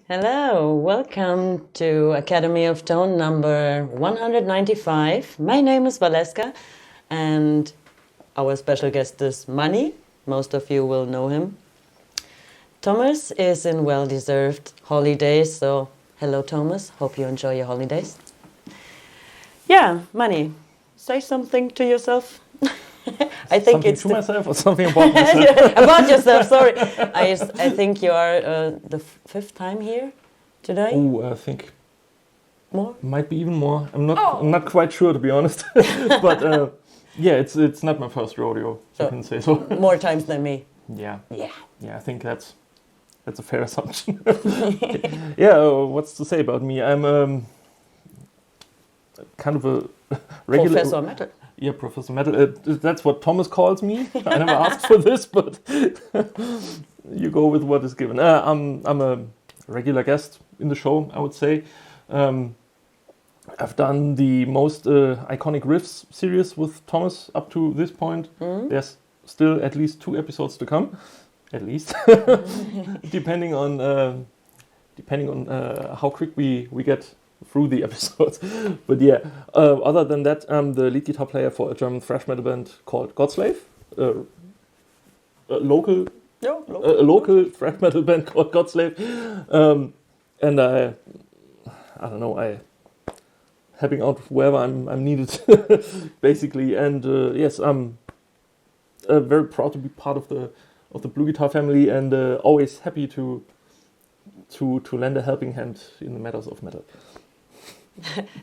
Hello, welcome to Academy of Tone number 195. My name is Valeska and our special guest is Manni. Most of you will know him. Thomas is in well-deserved holidays, so hello Thomas, hope you enjoy your holidays. Yeah, Manni, say something to yourself. I think something it's to myself or something about myself. about yourself. Sorry, I think you are the fifth time here today. Oh, I think More might be even more. I'm not quite sure, to be honest. But yeah, it's not my first rodeo. So, I can say so. More times than me. Yeah. Yeah. I think that's a fair assumption. Yeah. What's to say about me? I'm kind of a regular Professor Metal. Yeah, Professor Metal. That's what Thomas calls me. I never asked for this, but you go with what is given. I'm a regular guest in the show, I would say. I've done the most iconic riffs series with Thomas up to this point. There's still at least 2 episodes to come, at least, depending on how quick we get through the episodes. But yeah, other than that, I'm the lead guitar player for a German thrash metal band called Godslave, a local thrash metal band called Godslave, and I don't know, I helping out wherever I'm needed, basically. And yes, I'm very proud to be part of the BluGuitar family, and always happy to lend a helping hand in the matters of metal.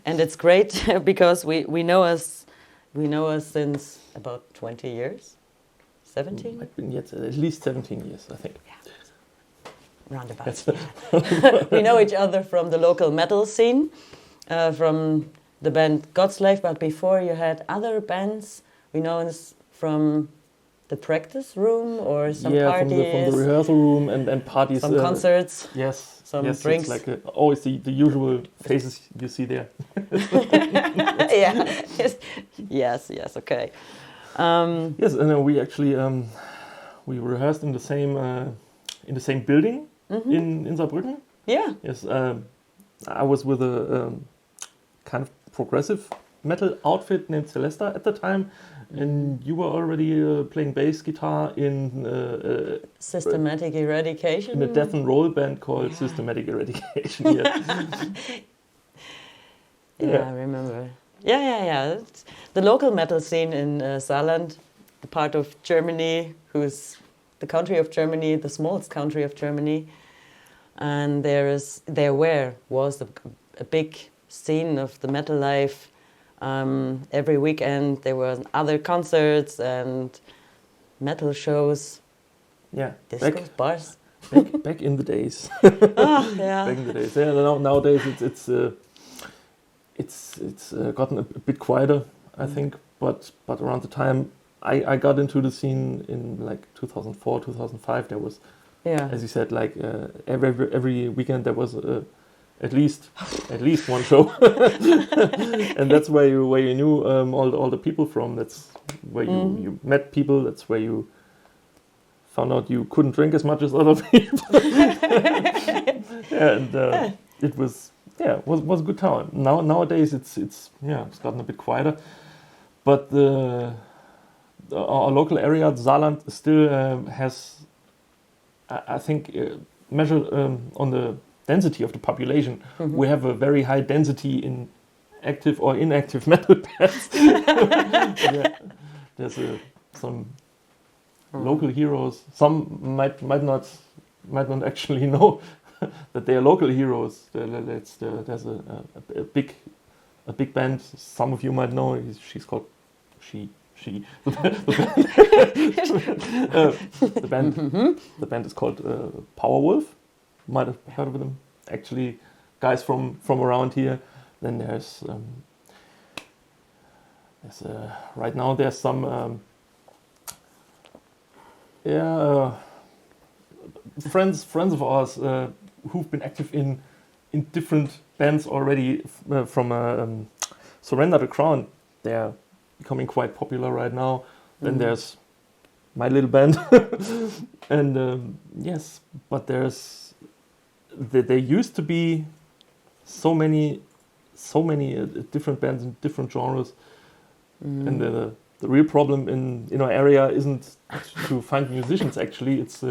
And it's great because we know us since about 20 years, 17. I've been yet at least 17 years, I think. Yeah. Roundabout. Yeah. We know each other from the local metal scene, from the band Godslave, but before you had other bands. We know us from the practice room or some parties. From the rehearsal room and parties. Some concerts. Yes. Some yes, drinks. It's like always the usual faces you see there. Yeah. Yes. Okay. Yes, and then we actually we rehearsed in the same building in Saarbrücken. Yeah. Yes. I was with a kind of progressive metal outfit named Celesta at the time, and you were already playing bass guitar in Systematic Eradication. In a death and roll band called Systematic Eradication. Yeah, I remember. Yeah. It's the local metal scene in Saarland, the part of Germany, who's the country of Germany, the smallest country of Germany, and there was a big scene of the metal life. Every weekend there were other concerts and metal shows. Yeah, discos, bars. Back in the days. Yeah. Back in the days. Yeah. Nowadays it's gotten a bit quieter, I think. But around the time I got into the scene in like 2004, 2005, there was, as you said, like every weekend there was at least one show, and that's where you knew all the people from. That's where you met people. That's where you found out you couldn't drink as much as other people. And it was a good time. Nowadays it's gotten a bit quieter, but our local area, Saarland, still has, I think, measured on the density of the population. We have a very high density in active or inactive metal bands. There's some local heroes. Some might not actually know that they are local heroes. There's a big band. Some of you might know. She's called the band is called Powerwolf. Might have heard of them. Actually, guys from around here. Then there's right now there's some friends of ours who've been active in different bands already from Surrender the Crown. They're becoming quite popular right now. Then there's my little band, and yes, but there's there used to be so many different bands in different genres, and the real problem in our area isn't to find musicians. Actually, it's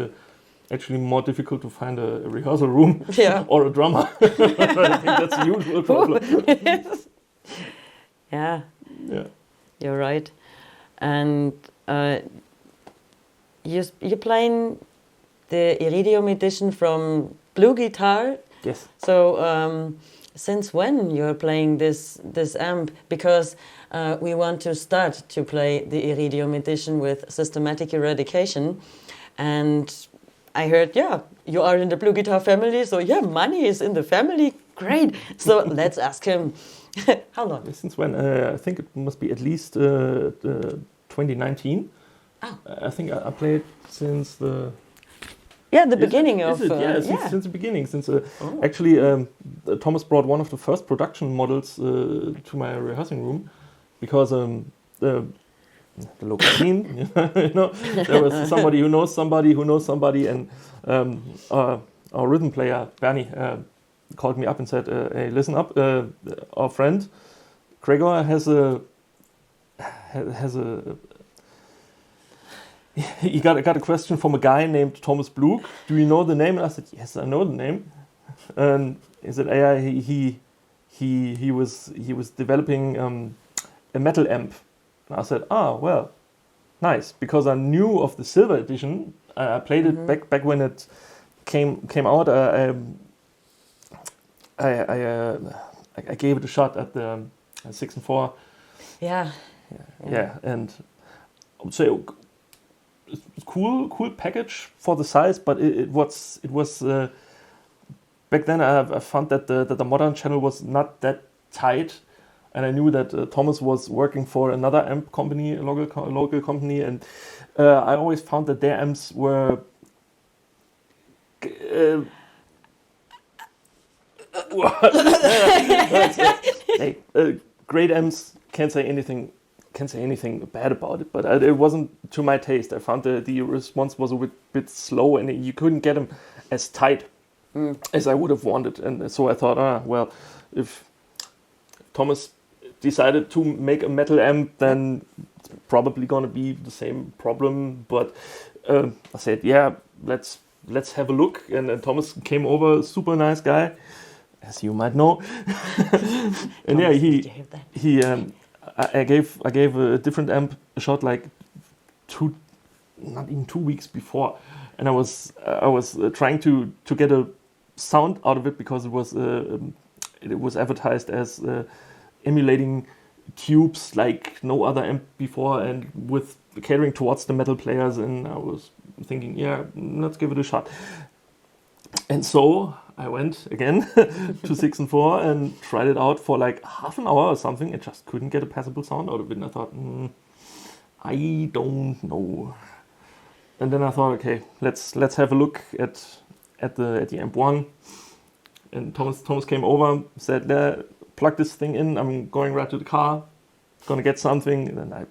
actually more difficult to find a rehearsal room or a drummer. I think that's a usual problem. Yeah, you're right. And you're playing the Iridium Edition from BluGuitar. Yes. So since when you're playing this amp? Because we want to start to play the Iridium Edition with systematic eradication, and I heard, you are in the BluGuitar family, so Manni is in the family. Great. So let's ask him. How long? Since when? I think it must be at least 2019. Oh. I think I played since the... beginning of... Since the beginning. Actually, Thomas brought one of the first production models to my rehearsing room, because the local scene, there was somebody who knows somebody who knows somebody, and our rhythm player, Bernie, called me up and said, hey, listen up, our friend Gregor he got a question from a guy named Thomas Blug. Do you know the name? And I said, yes, I know the name. And he said, he was developing a metal amp. And I said, well, nice, because I knew of the silver edition. I played it back when it came out. I gave it a shot at the 6 and 4. Yeah, and I would say it's cool package for the size, but it was back then I found that the modern channel was not that tight, and I knew that Thomas was working for another amp company, a local company, and I always found that their amps were great amps. Can't say anything bad about it, but it wasn't to my taste. I found the response was a bit slow, and you couldn't get them as tight as I would have wanted. And so I thought, well, if Thomas decided to make a metal amp, then it's probably going to be the same problem. But I said, let's have a look. And Thomas came over, super nice guy, as you might know. And Thomas, I gave a different amp a shot like not even 2 weeks before, and I was trying to get a sound out of it, because it was advertised as emulating tubes like no other amp before, and with catering towards the metal players. And I was thinking, let's give it a shot. And so I went again to 6 and 4 and tried it out for like half an hour or something, and just couldn't get a passable sound out of it. And I thought, I don't know. And then I thought, okay, let's have a look at the AMP1. And Thomas came over, said, plug this thing in. I'm going right to the car, gonna get something. And then I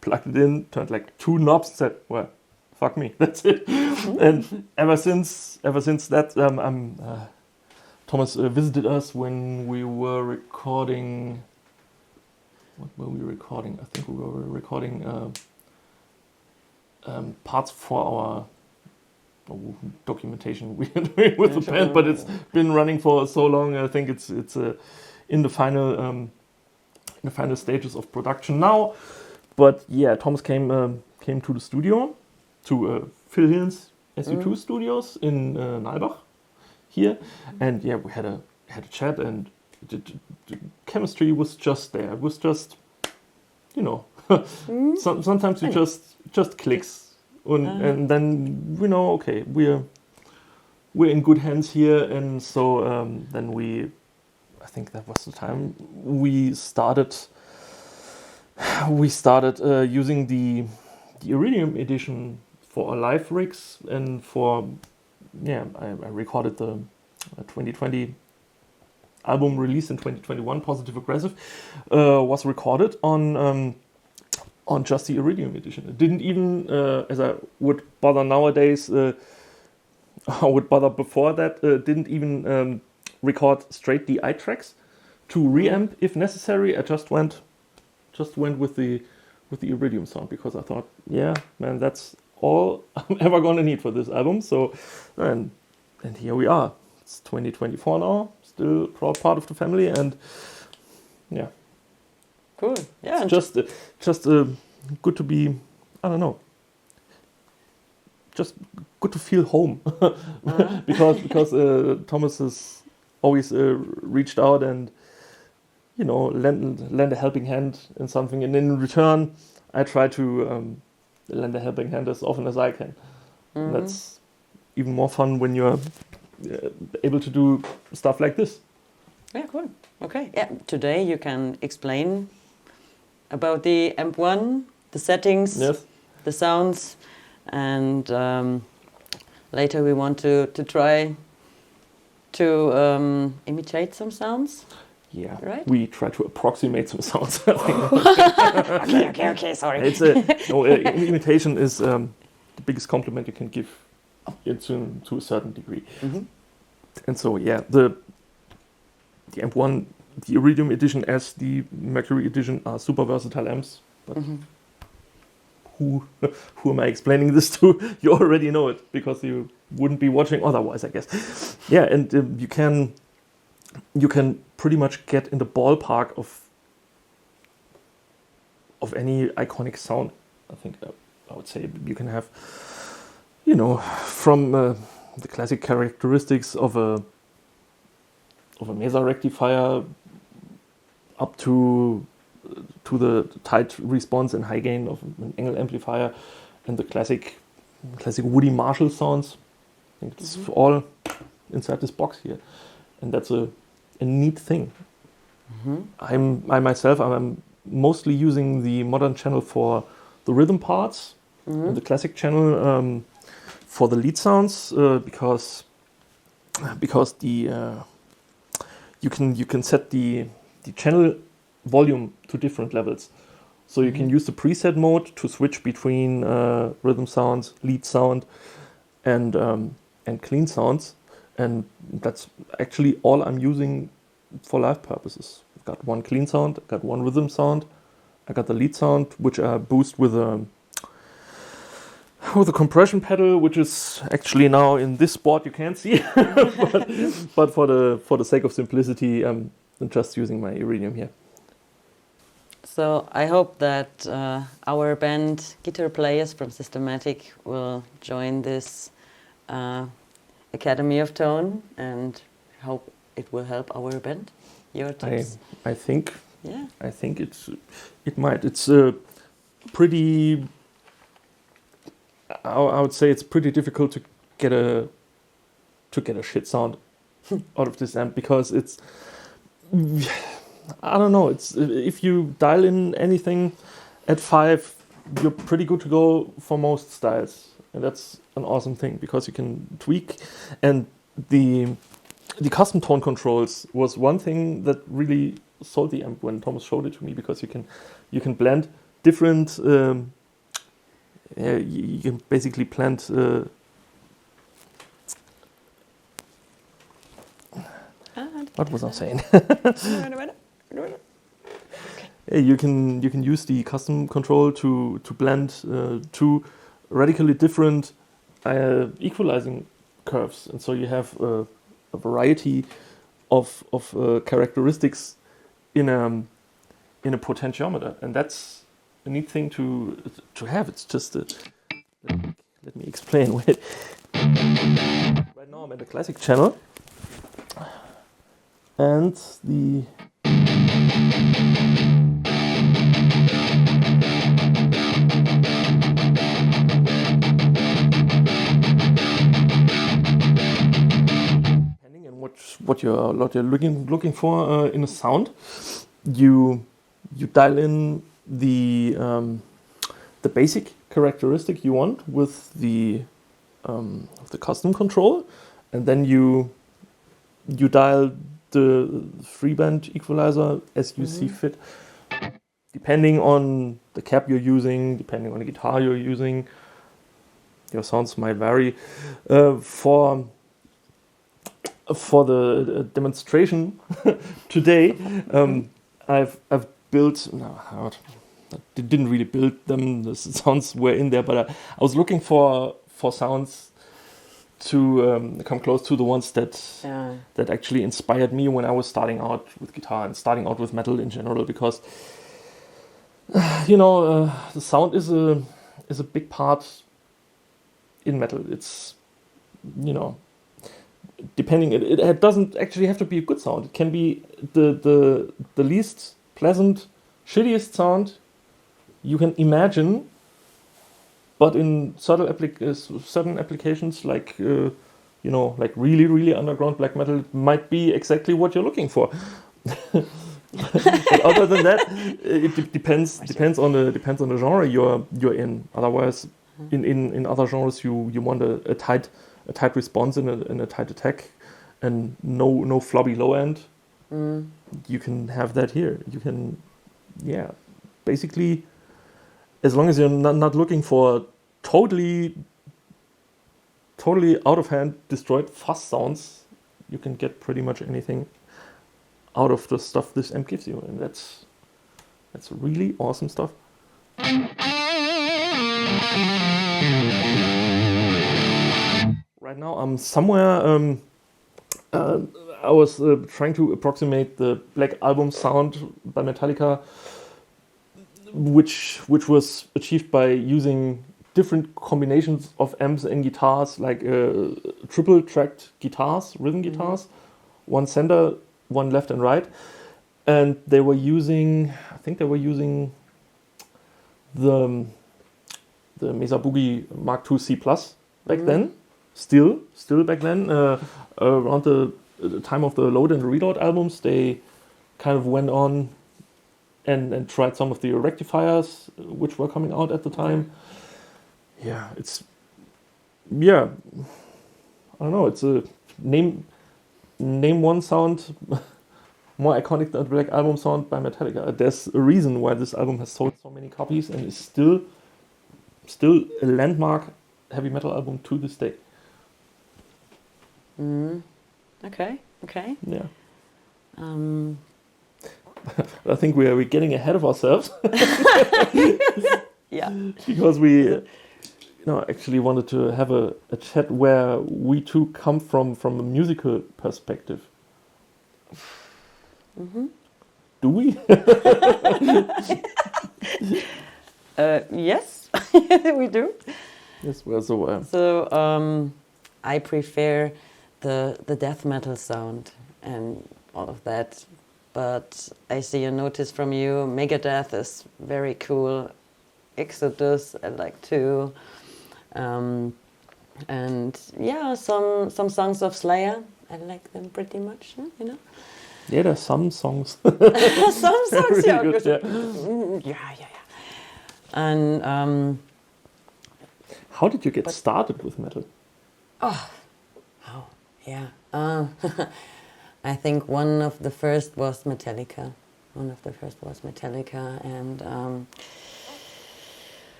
plugged it in, turned like 2 knobs, and said, well, fuck me, that's it. And ever since that, Thomas visited us when we were recording. What were we recording? I think we were recording parts for our documentation we are doing with the band, but it's been running for so long. I think it's in the final stages of production now. But Thomas came to the studio, to Phil Hillen's SU2 studios in Nalbach here, and we had a chat, and the chemistry was just there. It was just, sometimes it just clicks, and then we know, okay, we're in good hands here. And so then I think that was the time we started using the Iridium Edition for our live rigs, and for I recorded the 2020 album released in 2021, Positive Aggressive, was recorded on just the Iridium Edition. It didn't even, as I would bother nowadays, I would bother before that. Didn't even record straight DI tracks to reamp if necessary. I just went with the Iridium sound because I thought, yeah, man, that's all I'm ever gonna need for this album. So, and here we are. It's 2024 now. Still proud part of the family, and yeah, cool. Yeah, it's just good to be. I don't know. Just good to feel home because Thomas has always reached out and lend a helping hand in something, and in return I try to lend a helping hand as often as I can. And that's even more fun when you're able to do stuff like this. Yeah, cool. Okay. Yeah, today you can explain about the AMP1, the settings, yes, the sounds, and later we want to try to imitate some sounds. Yeah, right? We try to approximate some sounds. I think. Okay. Sorry. It's imitation is the biggest compliment you can give to a certain degree. And so yeah, the AMP1, the Iridium Edition, as the Mercury Edition are super versatile amps. But who am I explaining this to? You already know it because you wouldn't be watching otherwise, I guess. Yeah, and you can pretty much get in the ballpark of any iconic sound. I think I would say you can have, from the classic characteristics of a Mesa rectifier up to the tight response and high gain of an Engl amplifier, and the classic Woody Marshall sounds. I think it's all inside this box here, and that's a neat thing. I myself, I'm mostly using the modern channel for the rhythm parts, and the classic channel for the lead sounds, because the you can set the channel volume to different levels. So you can use the preset mode to switch between rhythm sounds, lead sound, and clean sounds, and that's actually all I'm using for live purposes. I've got one clean sound, I've got one rhythm sound, I got the lead sound, which I boost with a compression pedal, which is actually now in this spot you can't see, but for the sake of simplicity, I'm just using my Iridium here. So I hope that our band guitar players from Systematic will join this Academy of Tone, and hope it will help our band. Your tips? I think. Yeah. I think it might. It's pretty. I would say it's pretty difficult to get a shit sound out of this amp, because it's. I don't know. It's if you dial in anything at 5, you're pretty good to go for most styles, and that's an awesome thing because you can tweak. And the custom tone controls was one thing that really sold the amp when Thomas showed it to me, because you can blend different. You can basically blend. What was I saying? You can use the custom control to blend two radically different equalizing curves, and so you have a variety of characteristics in a potentiometer, and that's a neat thing to have. It's just let me explain. Wait. Right now I'm at the classic channel, and the depending on what you're looking for in a sound, you dial in the basic characteristic you want with the custom control, and then you dial the freeband equalizer as you see fit, depending on the cab you're using, depending on the guitar you're using. your sounds might vary. For the demonstration today, I've built. No, I didn't really build them. The sounds were in there, but I was looking for sounds to come close to the ones that actually inspired me when I was starting out with guitar and starting out with metal in general, because the sound is a big part in metal. It's depending, it doesn't actually have to be a good sound. It can be the least pleasant, shittiest sound you can imagine, but in certain applications, like like really, really underground black metal, it might be exactly what you're looking for. But other than that, it depends on the genre you're in. Otherwise, in other genres, you want a tight response and a tight attack, and no flubby low end. You can have that here. You can, basically, as long as you're not looking for totally out of hand, destroyed fuzz sounds, you can get pretty much anything out of the stuff this amp gives you, and that's really awesome stuff. Right now I'm somewhere. I was trying to approximate the Black Album sound by Metallica, which was achieved by using different combinations of amps and guitars, like triple tracked guitars, rhythm guitars, one center, one left and right, and they were using, I think they were using the Mesa-Boogie Mark II C+ back then, still back then, around the time of the Load and Reload albums. They kind of went on and tried some of the rectifiers which were coming out at the time. I don't know, it's a name one sound more iconic than the Black Album sound by Metallica. There's a reason why this album has sold so many copies and is still a landmark heavy metal album to this day. Okay. Yeah. I think we're getting ahead of ourselves. Yeah. Because we actually wanted to have a chat where we two come from a musical perspective. Do we? Yes, we do. Yes, well, so I prefer the death metal sound and all of that, but I see a notice from you. Megadeth is very cool. Exodus I like too, and some songs of Slayer I like them pretty much. Yeah, there's some songs. Some songs, really good, yeah. And how did you get started with metal? I think one of the first was Metallica. And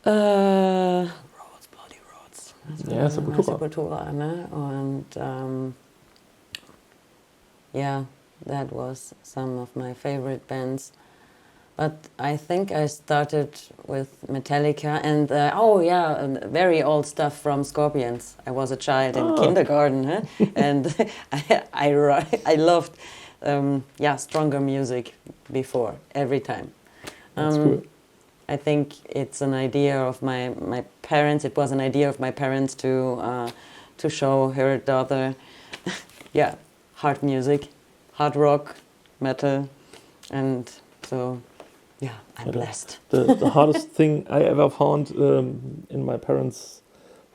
Roads, Bloody Roads. Yeah, Sepultura, ne? And that was some of my favorite bands. But I think I started with Metallica and very old stuff from Scorpions. I was a child in kindergarten, and I loved stronger music before every time. That's cool. I think it's an idea of my parents. It was an idea of my parents to show her daughter, hard music, hard rock, metal, and so. Yeah, I'm blessed. The hardest thing I ever found in my parents'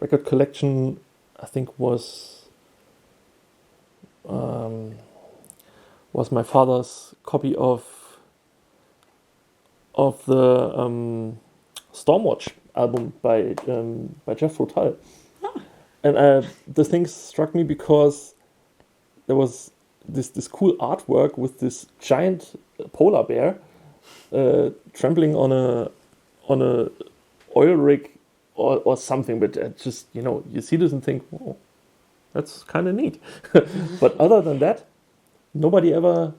record collection, I think, was my father's copy of the Stormwatch album by Jeff Rotal. And the thing struck me because there was this cool artwork with this giant polar bear trampling on a oil rig or something. But just, you know, you see this and think, oh, that's kind of neat. But other than that, nobody ever,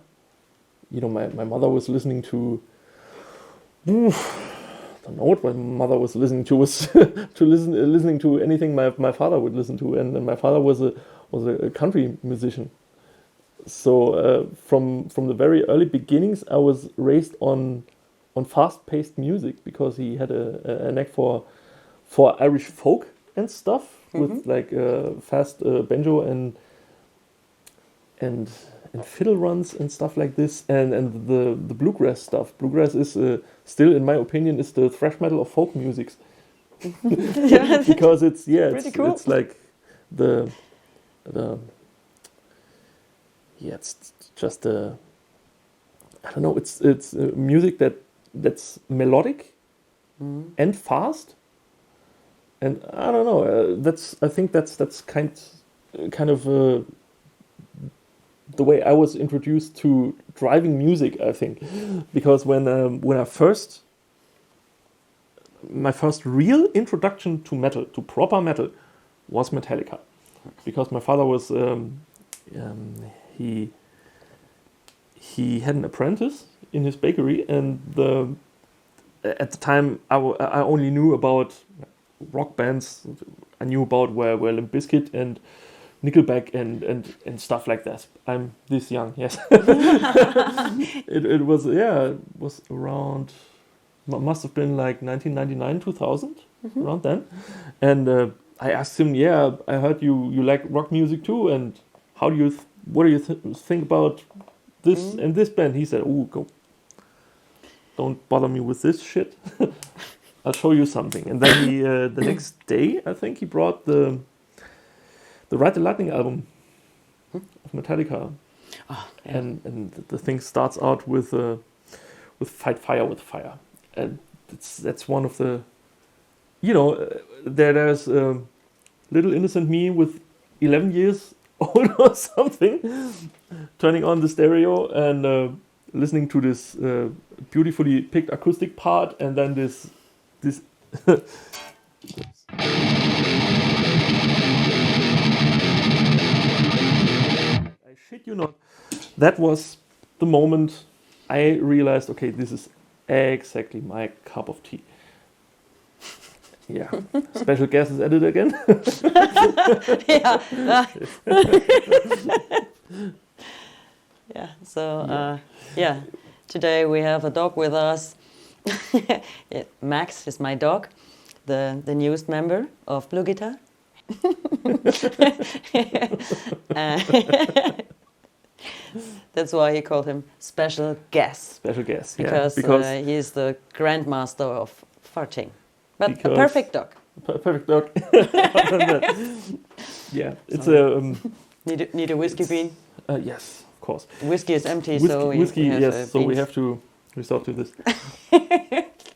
you know, my mother was listening to, I don't know what my mother was listening to, was listening to anything my father would listen to. And my father was a country musician. So from the very early beginnings, I was raised on fast-paced music, because he had a knack for Irish folk and stuff, with like fast banjo and fiddle runs and stuff like this, and the bluegrass stuff. Bluegrass is still, in my opinion, is the thrash metal of folk music. Because it's cool. It's like the it's just I don't know. It's music that's melodic and fast, and I don't know. I think that's kind of the way I was introduced to driving music. I think, because when my first real introduction to metal, to proper metal, was Metallica, because my father was he had an apprentice in his bakery, and at the time I only knew about rock bands. I knew about where Limp Bizkit and Nickelback and stuff like that. I'm this young, yes. it was around, must have been like 1999, 2000, around then. And I asked him, I heard you like rock music too, and how do you what do you think about this and this band? He said, go. Don't bother me with this shit. I'll show you something. And then he, the next day, I think, he brought the Ride the Lightning album of Metallica. Oh, yeah. And the thing starts out with Fight Fire with Fire. And that's one of the, you know, there's little innocent me with 11 years old or something, turning on the stereo and listening to this beautifully picked acoustic part, and then this I shit you not, that was the moment I realized, okay, this is exactly my cup of tea. Yeah, special guest is added again. Yeah. So today we have a dog with us. Max is my dog, the newest member of BluGuitar. That's why he called him special guest. Special guest, because he is the grandmaster of farting. But a perfect dog. Perfect dog. Yeah, it's so, need a whiskey bean. Yes, of course. Whiskey is empty, whiskey. Yes, so we have to resort to this.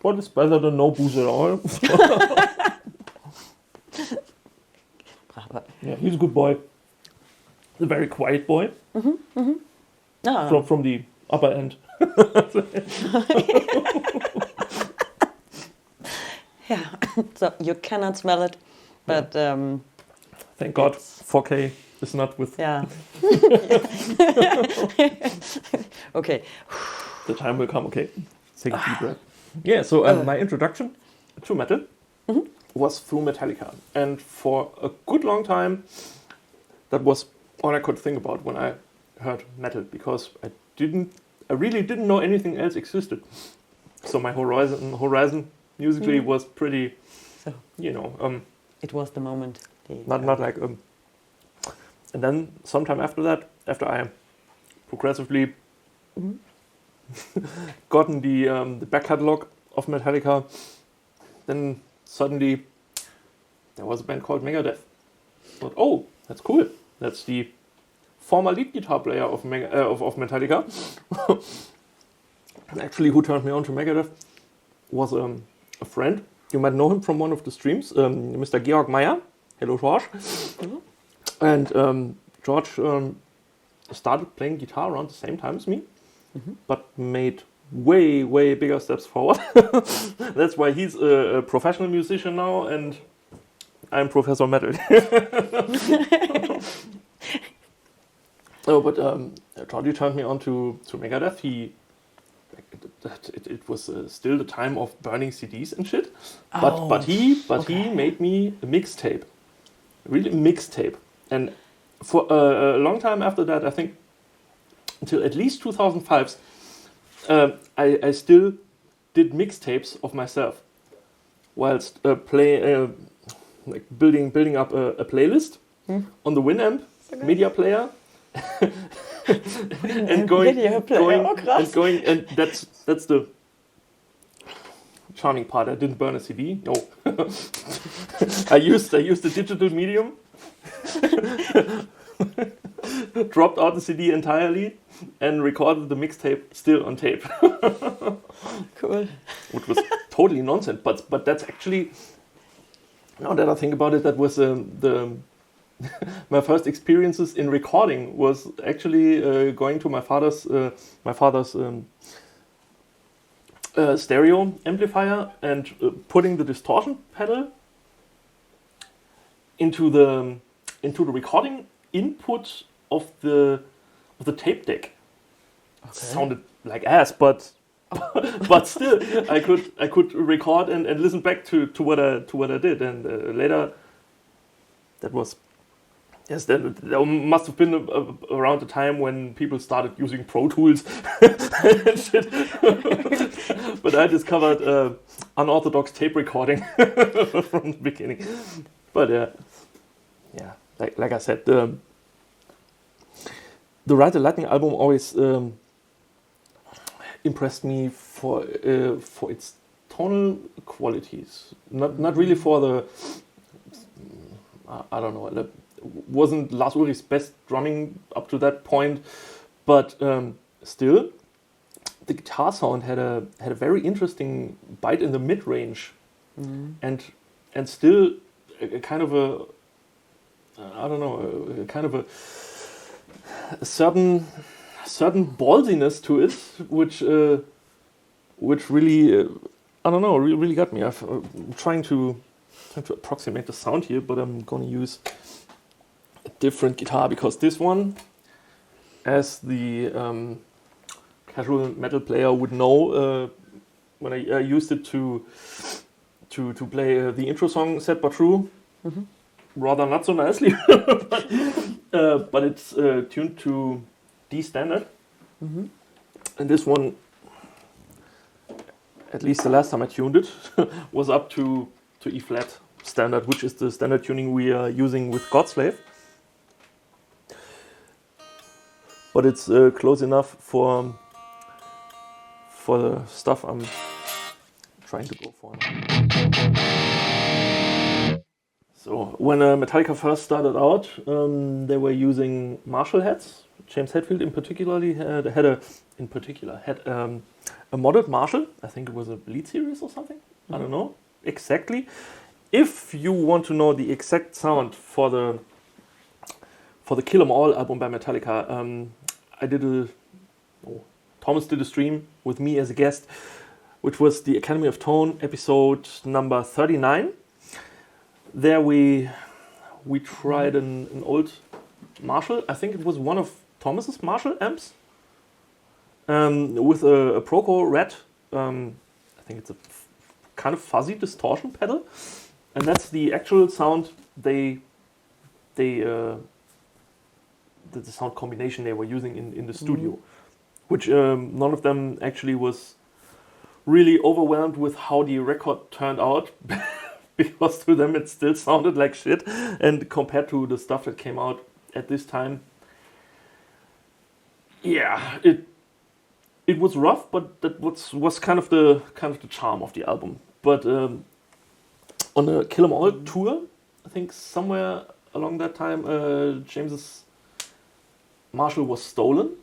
What is better than no booze at all? Yeah, he's a good boy. A very quiet boy. From the upper end. Yeah, so you cannot smell it, but thank God 4K is not with. Yeah. Okay. The time will come. Okay, take a deep breath. Yeah. So my introduction to metal was through Metallica, and for a good long time, that was all I could think about when I heard metal, because I really didn't know anything else existed. So my horizon musically was pretty, you know. It was the moment. Not like. And then sometime after that, after I progressively gotten the back catalog of Metallica, then suddenly there was a band called Megadeth. I thought, oh, that's cool. That's the former lead guitar player of Metallica. And actually, who turned me on to Megadeth was a friend. You might know him from one of the streams, Mr. Georg Meyer. Hello, George. And George started playing guitar around the same time as me, but made way bigger steps forward. That's why he's a professional musician now, and I'm Professor Metal. But Jordi turned me on to Megadeth. It was still the time of burning CDs and shit. But he made me a mixtape, really mixtape. And for a long time after that, I think until at least 2005, I still did mixtapes of myself, whilst building up a playlist on the Winamp media player. and that's the charming part. I didn't burn a CD. No, I used the digital medium. Dropped out the CD entirely and recorded the mixtape still on tape. Cool. Which was totally nonsense, but that's actually, now that I think about it, that was my first experiences in recording was actually going to my father's stereo amplifier and putting the distortion pedal into the recording input of the tape deck. Okay. Sounded like ass, but still I could record and listen back to what I did, and later that was. Yes, that must have been around the time when people started using Pro Tools and shit. But I discovered unorthodox tape recording from the beginning. But yeah, like I said, the Ride the Lightning album always impressed me for its tonal qualities. Not really for the I don't know. Wasn't Lars Ulrich's best drumming up to that point, but still, the guitar sound had a very interesting bite in the mid range, and still a kind of a kind of a certain ballsiness to it, which really really got me. I'm trying to approximate the sound here, but I'm gonna use a different guitar, because this one, as the casual metal player would know, when I used it to play the intro song "Sad But True," rather not so nicely, but it's tuned to D standard, and this one, at least the last time I tuned it, was up to E flat standard, which is the standard tuning we are using with Godslave. But it's close enough for the stuff I'm trying to go for. So when Metallica first started out, they were using Marshall heads. James Hetfield in particular had a modded Marshall. I think it was a Bleed series or something. I don't know exactly. If you want to know the exact sound for the Kill 'Em All album by Metallica, Thomas did a stream with me as a guest, which was the Academy of Tone episode number 39. There we tried an old Marshall. I think it was one of Thomas's Marshall amps, with a Proco Red. I think it's a kind of fuzzy distortion pedal, and that's the actual sound the sound combination they were using in the studio, which none of them actually was really overwhelmed with how the record turned out, because to them it still sounded like shit, and compared to the stuff that came out at this time, yeah, it was rough, but that was kind of the charm of the album. But on the Kill 'Em All tour, I think somewhere along that time, James's Marshall was stolen,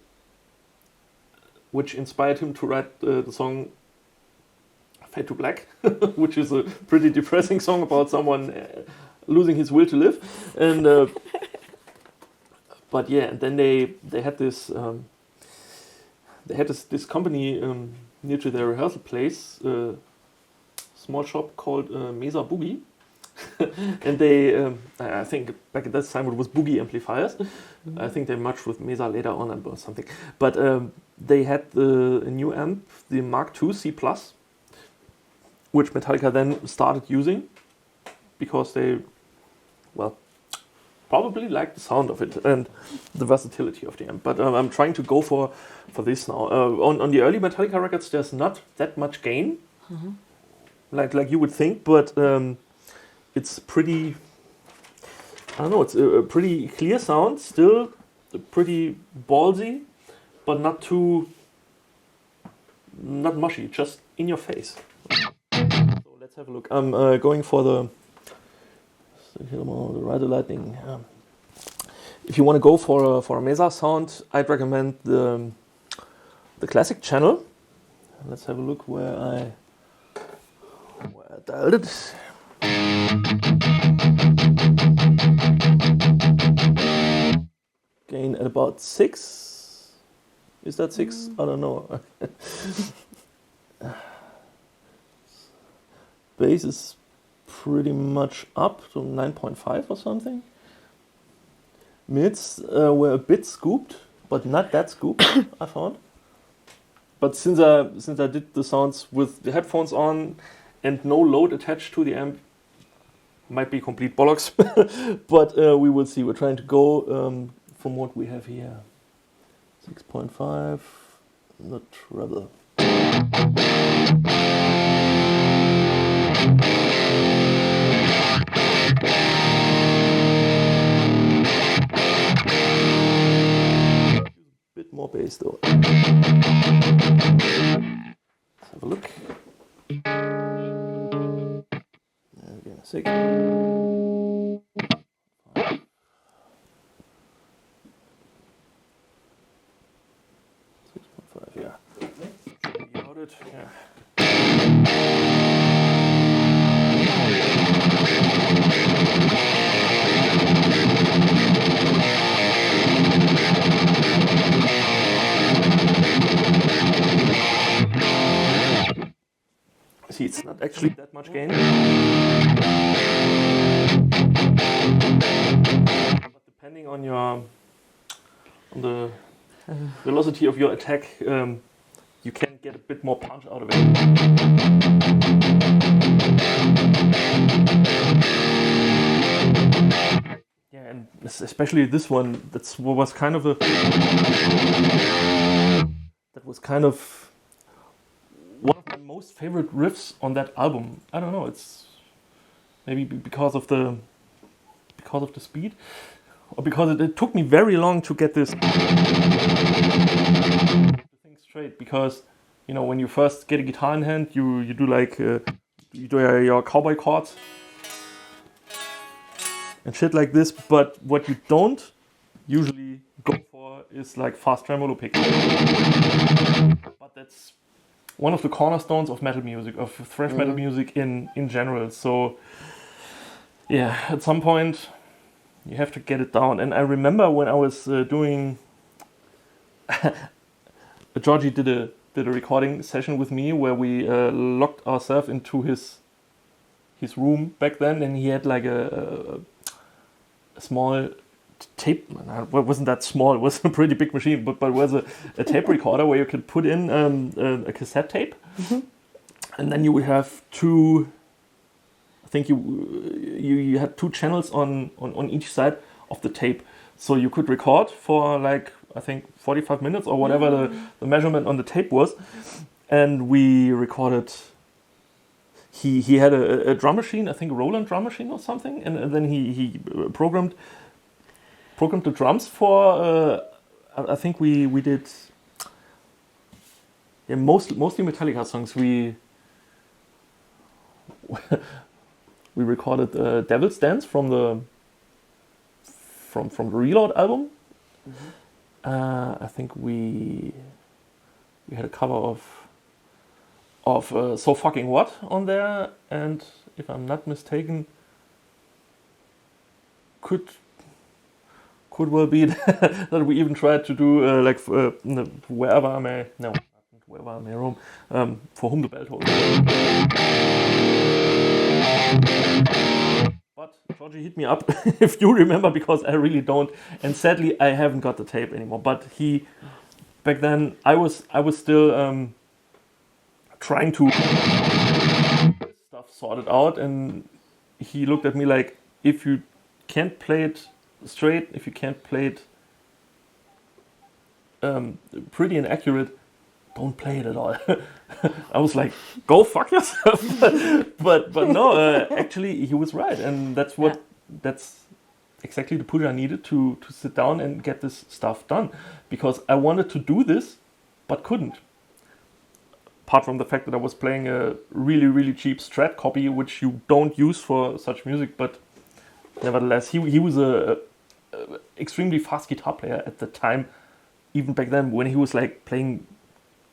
which inspired him to write the song Fade to Black, which is a pretty depressing song about someone losing his will to live. And but yeah, and then they had this this company near to their rehearsal place, a small shop called Mesa-Boogie. And they, I think back at that time it was Boogie amplifiers. Mm-hmm. I think they merged with Mesa later on or something. But they had a new amp, the Mark II C+, which Metallica then started using because they, well, probably liked the sound of it and the versatility of the amp. But I'm trying to go for this now. On the early Metallica records, there's not that much gain, mm-hmm. like you would think, but it's pretty, I don't know, it's a pretty clear sound, still pretty ballsy, but not mushy, just in your face. So let's have a look. I'm going for the Rider Lightning. If you want to go for a Mesa sound, I'd recommend the classic channel. Let's have a look where I dialed it. Gain at about 6. Is that 6? I don't know. Bass is pretty much up to 9.5 or something. Mids were a bit scooped, but not that scooped, I found. But since I did the sounds with the headphones on and no load attached to the amp, might be complete bollocks. But we will see. We're trying to go from what we have here. 6.5, the treble. Bit more bass though. Let's have a look. Again, 6. 6.5, yeah. About it, yeah. See, it's not actually that much gain. But depending on the velocity of your attack, you can get a bit more punch out of it. Yeah, and especially this one, that was kind of one of my most favorite riffs on that album. I don't know, it's maybe because of the speed, or because it took me very long to get this thing straight. Because you know, when you first get a guitar in hand, you do like you do your cowboy chords and shit like this. But what you don't usually go for is like fast tremolo picking. But that's one of the cornerstones of metal music, of thrash metal music in general. So yeah, at some point you have to get it down. And I remember when I was doing, Georgie did a recording session with me where we locked ourselves into his room back then, and he had like a small tape. Well, it wasn't that small, it was a pretty big machine, but it was a tape recorder where you could put in a cassette tape, mm-hmm. and then you would have two, I think you had 2 channels on each side of the tape, so you could record for like, I think 45 minutes or whatever the measurement on the tape was, and we recorded. He had a drum machine, I think a Roland drum machine or something, and then he programmed the drums for, I think we did, yeah, mostly Metallica songs. We recorded Devil's Dance from the Reload album. Mm-hmm. I think we had a cover of So Fucking What on there, and if I'm not mistaken, could well be that we even tried to do Wherever I May. No, whoever I may roam, for whom the bell tolls. But Georgie hit me up, if you remember, because I really don't, and sadly I haven't got the tape anymore. But back then I was still trying to stuff sorted out, and he looked at me like, if you can't play it straight, if you can't play it pretty and accurate, don't play it at all. I was like, go fuck yourself. but no, actually he was right, and that's exactly the push I needed to sit down and get this stuff done, because I wanted to do this but couldn't. Apart from the fact that I was playing a really, really cheap Strat copy, which you don't use for such music, but nevertheless, he was a extremely fast guitar player at the time, even back then when he was like playing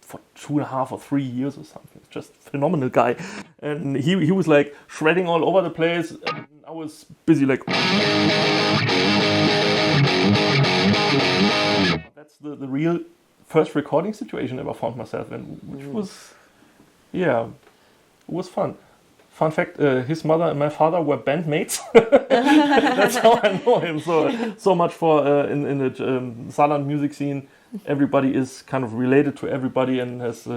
for 2.5 or 3 years or something. Just phenomenal guy. And he was like shredding all over the place, and I was busy like... That's the real first recording situation I ever found myself in, which was, it was fun. Fun fact, his mother and my father were bandmates. That's how I know him. So much for in the Saarland music scene. Everybody is kind of related to everybody and has...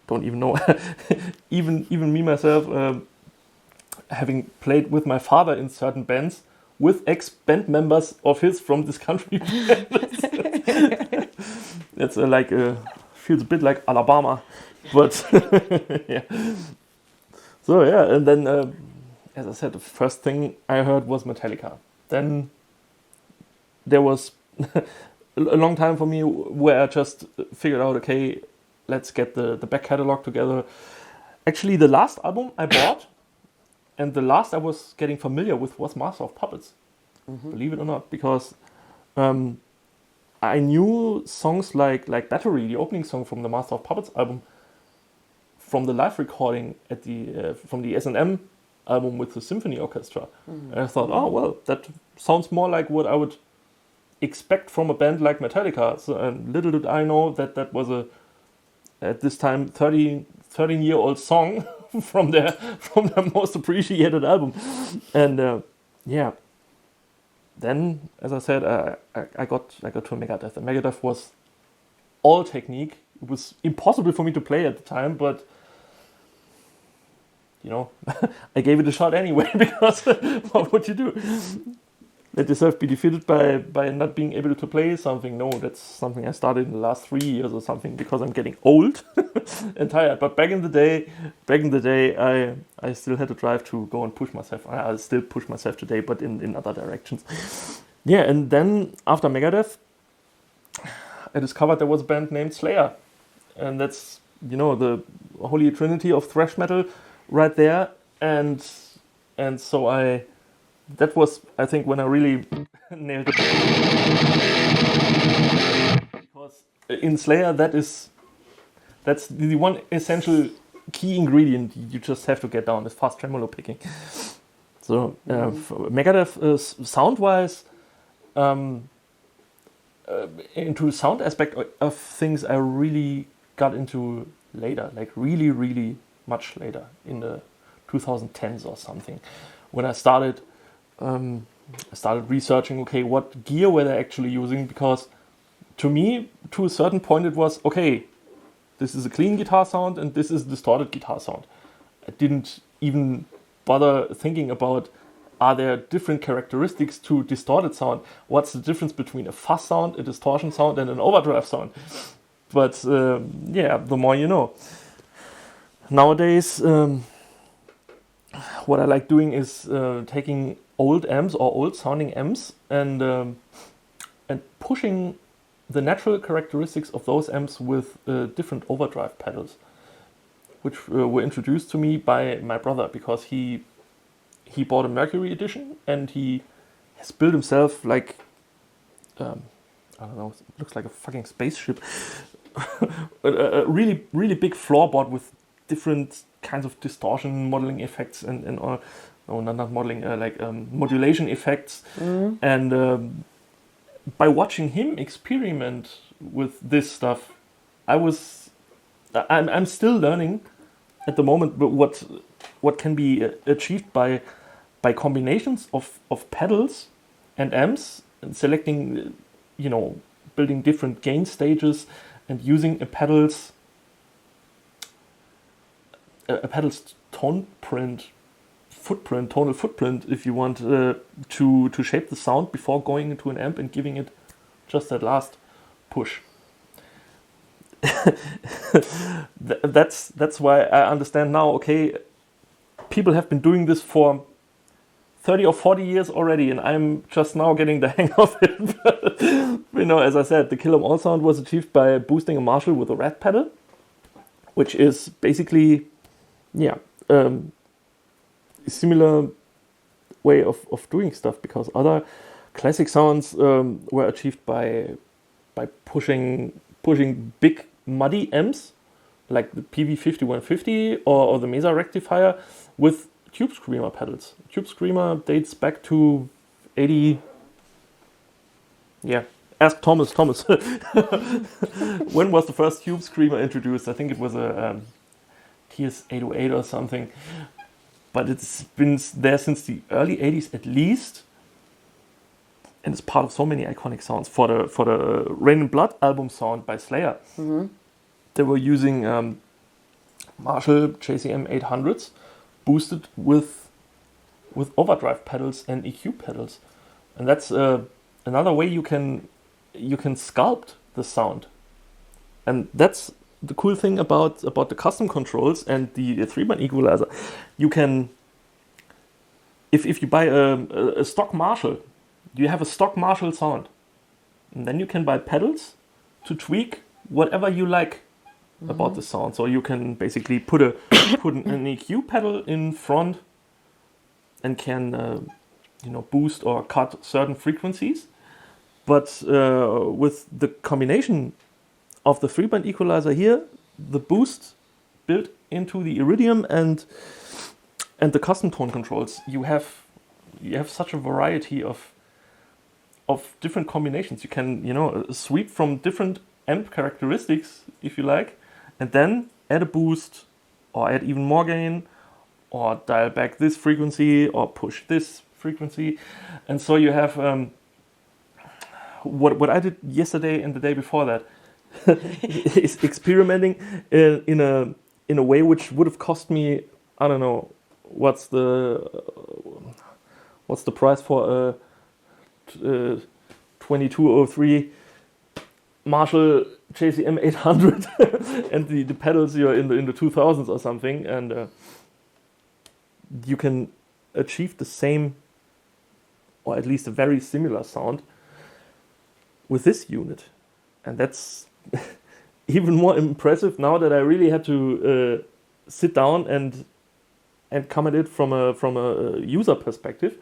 don't even know. even me myself, having played with my father in certain bands, with ex-band members of his from this country. It's feels a bit like Alabama, but yeah. So yeah, and then as I said, the first thing I heard was Metallica. Then there was a long time for me where I just figured out, okay, let's get the back catalog together. Actually, the last album I bought, and the last I was getting familiar with, was Master of Puppets. Mm-hmm. Believe it or not, because I knew songs like Battery, the opening song from the Master of Puppets album, from the live recording at from the S&M album with the symphony orchestra. Mm-hmm. And I thought, oh well, that sounds more like what I would expect from a band like Metallica. So little did I know that was at this time 13-year-old song from their most appreciated album. And then, as I said, I got to a Megadeth. And Megadeth was all technique. It was impossible for me to play at the time, but I gave it a shot anyway, because what would you do? Let yourself be defeated by not being able to play something. No, that's something I started in the last 3 years or something, because I'm getting old and tired. But back in the day, I still had to drive to go and push myself. I still push myself today, but in other directions. Yeah, and then after Megadeth, I discovered there was a band named Slayer. And that's, the holy trinity of thrash metal right there. And so that was, I think, when I really nailed it. Because in Slayer, that's the one essential key ingredient you just have to get down, is fast tremolo picking. So Megadeth, sound-wise, into sound aspect of things, I really got into later, like really, really much later, in the 2010s or something, when I started researching, okay, what gear were they actually using? Because to me, to a certain point, it was, okay, this is a clean guitar sound and this is a distorted guitar sound. I didn't even bother thinking about, are there different characteristics to distorted sound? What's the difference between a fuzz sound, a distortion sound, and an overdrive sound? But the more you know. Nowadays, what I like doing is taking old amps or old sounding amps and pushing the natural characteristics of those amps with different overdrive pedals, which were introduced to me by my brother, because he bought a Mercury edition and he has built himself like I don't know, it looks like a fucking spaceship, a really, really big floorboard with different kinds of distortion modeling effects and not modeling, modulation effects. Mm-hmm. And by watching him experiment with this stuff, I'm still learning at the moment, but what can be achieved by combinations of pedals and amps, and selecting, building different gain stages and using a pedal's tonal footprint, if you want, to shape the sound before going into an amp and giving it just that last push. That's why I understand now. Okay, people have been doing this for 30 or 40 years already, and I'm just now getting the hang of it. But, as I said, the Kill 'Em All sound was achieved by boosting a Marshall with a red pedal, which is basically, a similar way of doing stuff, because other classic sounds were achieved by pushing big muddy amps like the PV5150 or the Mesa rectifier with Tube Screamer pedals. Tube Screamer dates back to 80. Yeah, ask Thomas. When was the first Tube Screamer introduced? I think it was a TS808 or something. But it's been there since the early 80s at least. And it's part of so many iconic sounds. For the Rain and Blood album sound by Slayer, they were using Marshall JCM 800s boosted with overdrive pedals and EQ pedals, and that's another way you can sculpt the sound. And that's the cool thing about the custom controls and the 3-band equalizer. You can, if you buy a stock Marshall, you have a stock Marshall sound, and then you can buy pedals to tweak whatever you like about the sound. So you can basically put an EQ pedal in front and can boost or cut certain frequencies. But with the combination of the 3-band equalizer here, the boost built into the Iridium and the custom tone controls, you have such a variety of different combinations. You can sweep from different amp characteristics, if you like, and then add a boost or add even more gain or dial back this frequency or push this frequency. And so you have what I did yesterday and the day before that is experimenting in a way which would have cost me, I don't know, what's the price for a 2203 Marshall JCM 800 and the pedals you're in the 2000s or something, and you can achieve the same, or at least a very similar sound with this unit. And that's even more impressive now that I really had to sit down and come at it from a user perspective,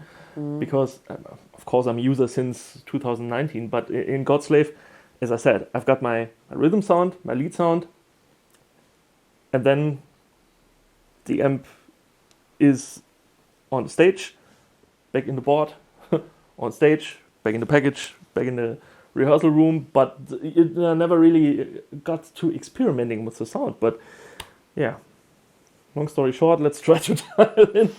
because of course I'm a user since 2019, but in Godslave, as I said, I've got my rhythm sound, my lead sound, and then the amp is on the stage, back in the board, on stage, back in the package, back in the rehearsal room, but it never really got to experimenting with the sound. But yeah, long story short, let's try to dial in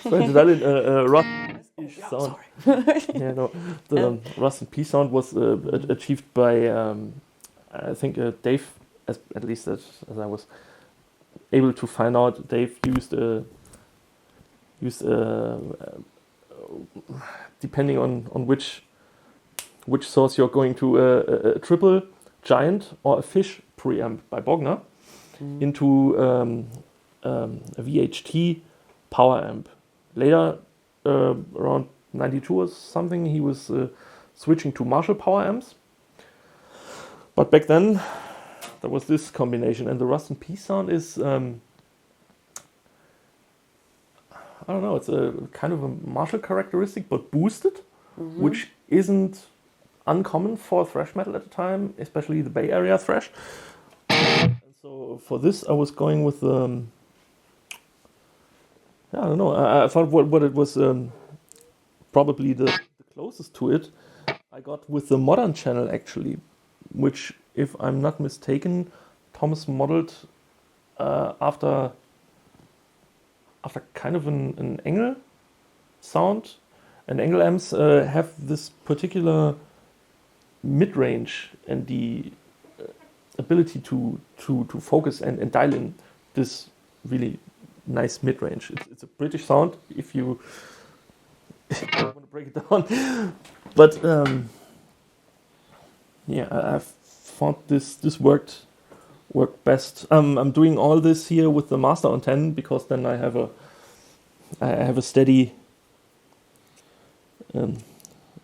a Rust-ish sound. The Rust and Peace sound was achieved by I think Dave, at least as I was able to find out. Dave used depending on which source you're going to, a triple giant or a fish preamp by Bogner into a VHT power amp. Later, around 92 or something, he was switching to Marshall power amps. But back then, there was this combination, and the Rust and Peace sound is, I don't know, it's a kind of a Marshall characteristic, but boosted, which isn't uncommon for thrash metal at the time, especially the Bay Area thrash. And so for this, I was going with, I don't know, I thought what it was probably the closest to it. I got with the modern channel actually, which, if I'm not mistaken, Thomas modeled after kind of an Engl sound. And Engl amps have this particular mid-range and the ability to focus and dial in this really nice mid-range. It's a British sound if you want to break it down. But yeah, I've found this worked best. I'm doing all this here with the master on 10 because then I have a steady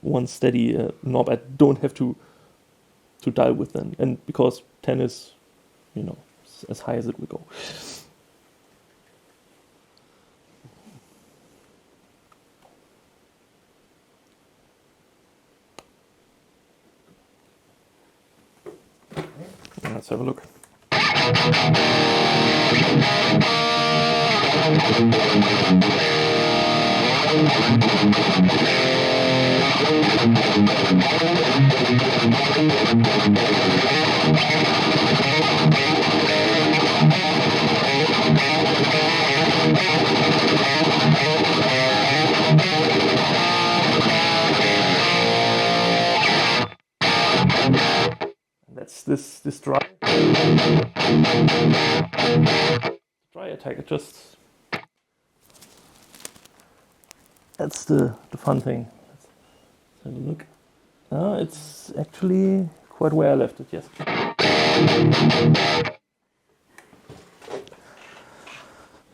one steady knob. I don't have to dial with them, and because 10 is, you know, as high as it will go. Let's have a look. That's this dry attack. It just, that's the fun thing. Let's have a look. It's actually quite where I left it. Yes.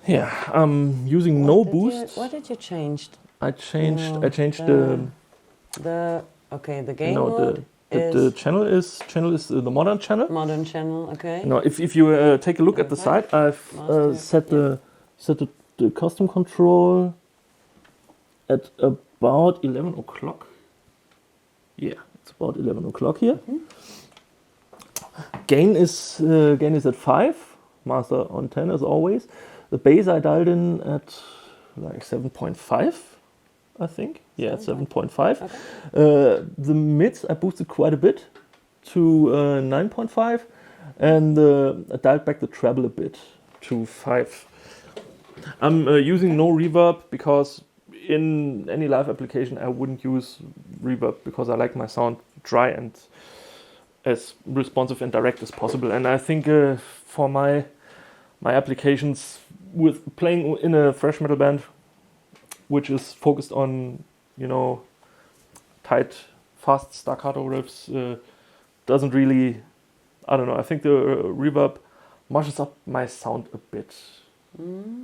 Yeah, I'm using no boost. What did you change? I changed the gain mode. The channel is the modern channel. Modern channel, okay. No, if you take a look at the side, I've set the custom control at about 11 o'clock. Yeah, it's about 11 o'clock here. Mm-hmm. Gain is at 5. Master on 10 as always. The bass I dialed in at like 7.5. I think. Yeah, it's 7.5. Okay. The mids I boosted quite a bit to 9.5, and I dialed back the treble a bit to 5. I'm using no reverb because in any live application I wouldn't use reverb because I like my sound dry and as responsive and direct as possible. And I think for my applications with playing in a thrash metal band, which is focused on, you know, tight, fast staccato riffs, doesn't really, I don't know, I think the reverb mushes up my sound a bit. Mm-hmm.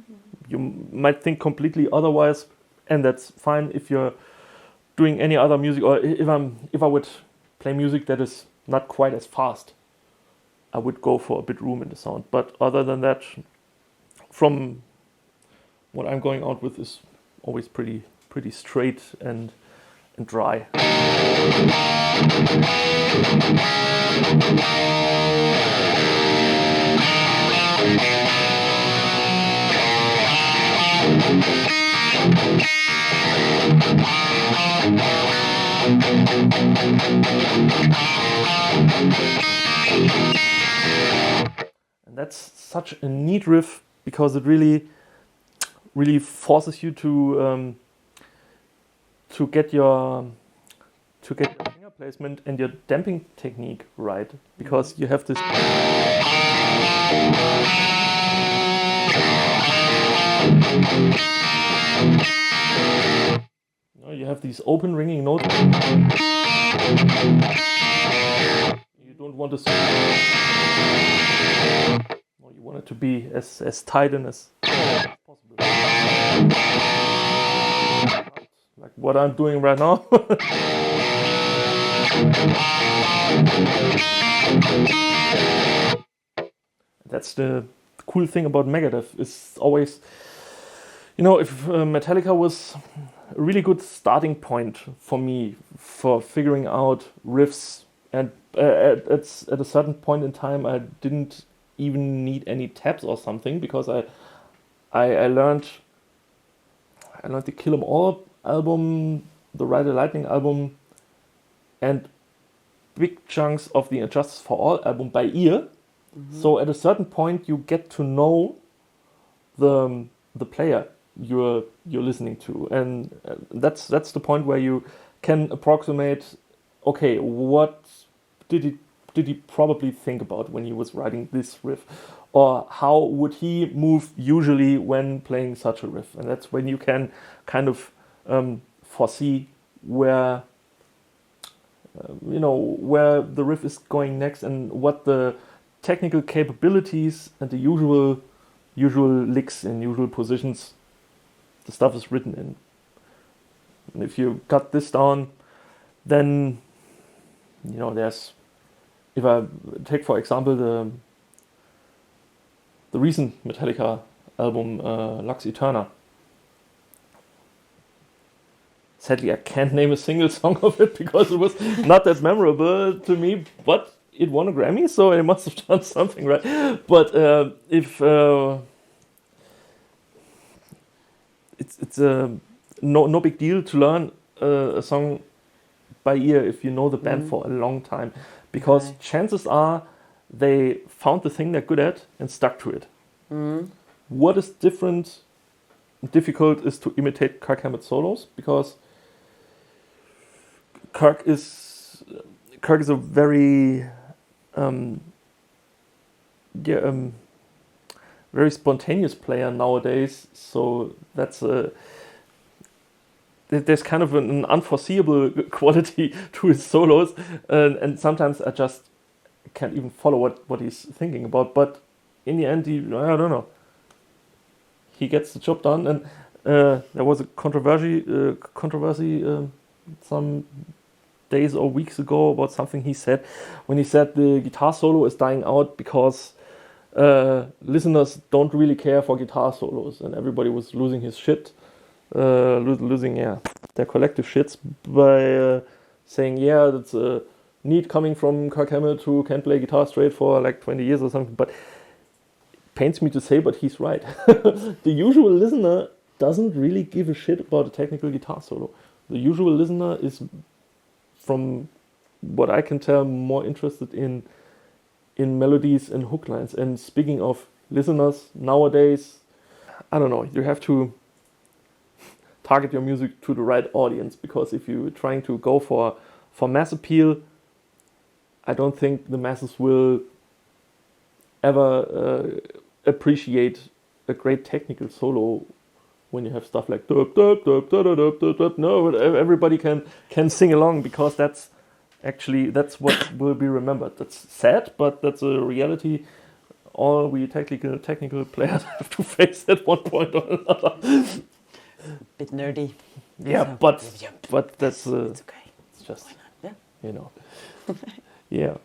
You might think completely otherwise, and that's fine if you're doing any other music, or if I would play music that is not quite as fast, I would go for a bit room in the sound. But other than that, from what I'm going out with is always pretty straight and dry. And that's such a neat riff because it really forces you to get your finger placement and your damping technique right, because you have this. You have these open ringing notes. You don't want to. You want it to be as tight and as possible. Like what I'm doing right now. That's the cool thing about Megadeth. It's always, you know, if Metallica was a really good starting point for me for figuring out riffs, and at a certain point in time I didn't even need any tabs or something, because I learned the Kill 'Em All album, the Ride the Lightning album, and big chunks of the Injustice for All album by ear. So at a certain point, you get to know the player you're listening to, and that's the point where you can approximate. Okay, what did he probably think about when he was writing this riff, or how would he move usually when playing such a riff? And that's when you can kind of foresee where where the riff is going next and what the technical capabilities and the usual licks and usual positions the stuff is written in. And if you got this down, then there's, if I take for example the recent Metallica album Lux Eterna. Sadly, I can't name a single song of it because it was not that memorable to me, but it won a Grammy, so it must have done something right. But it's no big deal to learn a song by ear if you know the band for a long time, because chances are they found the thing they're good at and stuck to it. What is difficult is to imitate Kirk Hammett's solos, because Kirk is a very very spontaneous player nowadays. So that's there's kind of an unforeseeable quality to his solos, and sometimes I just can't even follow what he's thinking about. But in the end, I don't know. He gets the job done, and there was a controversy some days or weeks ago about something he said, when he said the guitar solo is dying out because listeners don't really care for guitar solos, and everybody was losing his shit, losing their collective shits by saying that's a need coming from Kirk Hammett, who can play guitar straight for like 20 years or something. But it pains me to say, but he's right. The usual listener doesn't really give a shit about a technical guitar solo. The usual listener is, from what I can tell, more interested in melodies and hook lines. And speaking of listeners nowadays, I don't know, you have to target your music to the right audience, because if you're trying to go for mass appeal, I don't think the masses will ever appreciate a great technical solo when you have stuff like dup, dup, dup, dup, dup, dup, dup. No, everybody can sing along, because that's what will be remembered. That's sad, but that's a reality all we technical players have to face at one point or another. Bit nerdy. Yeah, so, but that's it's okay. It's just, yeah. Yeah.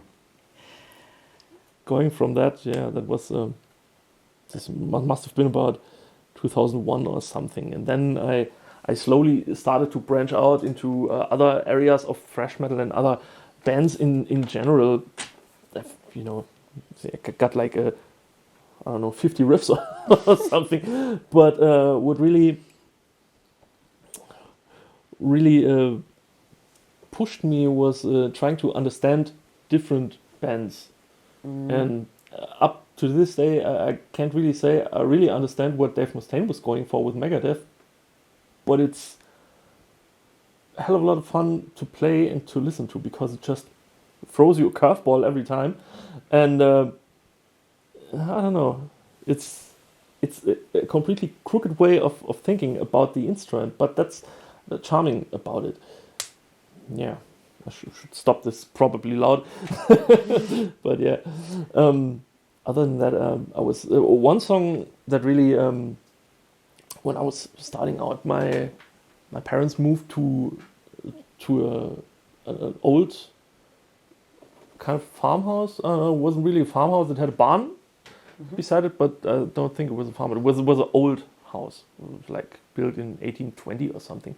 Going from that, that was this must have been about 2001 or something, and then I slowly started to branch out into other areas of thrash metal and other bands in general. I got like 50 riffs or something, but what really pushed me was trying to understand different bands, and up to this day, I can't really say I really understand what Dave Mustaine was going for with Megadeth, but it's a hell of a lot of fun to play and to listen to, because it just throws you a curveball every time. And I don't know, it's a completely crooked way of thinking about the instrument, but that's charming about it. Yeah, I should stop this probably loud. But yeah. Other than that, I was one song that really, when I was starting out, my parents moved to an old kind of farmhouse. Wasn't really a farmhouse. It had a barn beside it, but I don't think it was a farmhouse. It was an old house, it was like built in 1820 or something,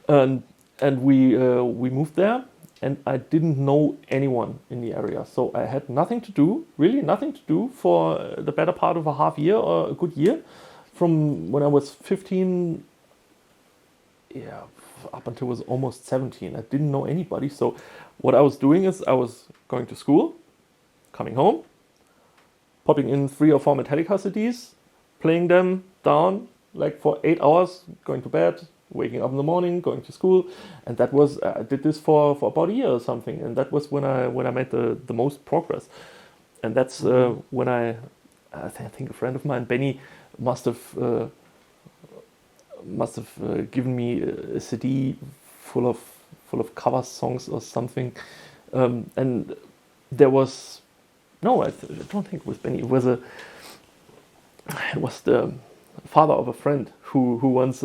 and we moved there. And I didn't know anyone in the area, so I had nothing to do for the better part of a half year or a good year, from when I was 15. Yeah, up until I was almost 17. I didn't know anybody. So what I was doing is I was going to school, coming home, popping in 3 or 4 Metallica CDs, playing them down like for 8 hours, going to bed, waking up in the morning, going to school, and that was I did this for about a year or something, and that was when I made the most progress, and that's when I think a friend of mine, Benny, must have given me a CD full of cover songs or something, and there was I don't think it was Benny. It was the father of a friend who once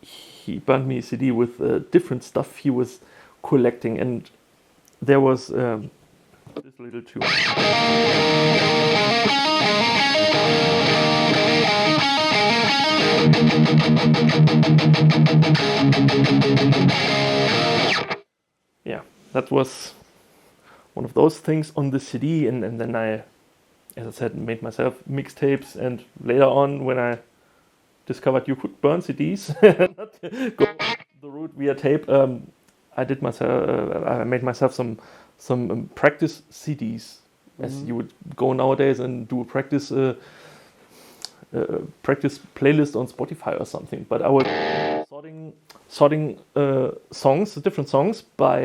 he burned me a CD with different stuff he was collecting, and there was this little tune. Yeah, that was one of those things on the CD, and then I, as I said, made myself mixtapes, and later on when I discovered you could burn CDs, not go the route via tape, I made myself some practice CDs, as you would go nowadays and do a practice playlist on Spotify or something. But I was sorting songs, different songs by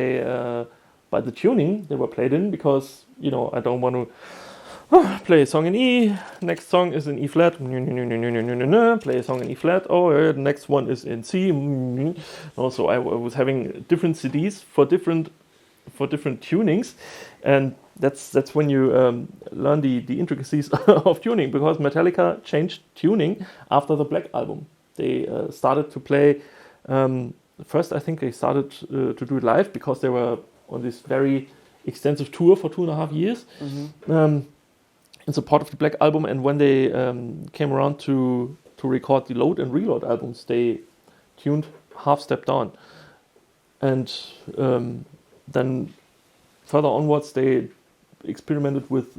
the tuning they were played in, because I don't want to play a song in E, next song is in E flat, play a song in E flat, the next one is in C. Also, I was having different CDs for different tunings, and that's when you learn the intricacies of tuning, because Metallica changed tuning after the Black album. They started to play, first I think they started to do it live, because they were on this very extensive tour for 2.5 years. In support of the Black album, and when they came around to record the Load and Reload albums, they tuned half step down, and then further onwards they experimented with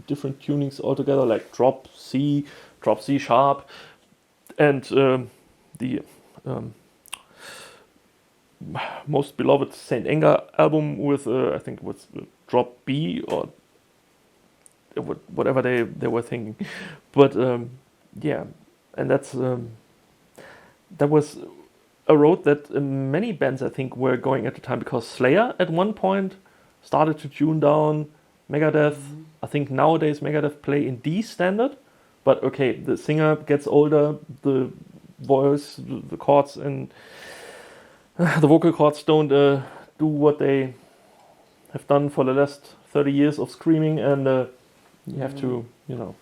different tunings altogether, like drop C sharp, and the most beloved Saint Engl album with I think it was drop B or whatever they were thinking, but yeah, and that was a road that many bands I think were going at the time, because Slayer at one point started to tune down, Megadeth. I think nowadays Megadeth play in D standard, but okay, the singer gets older, the voice, the chords and the vocal cords don't do what they have done for the last 30 years of screaming, and you have to, you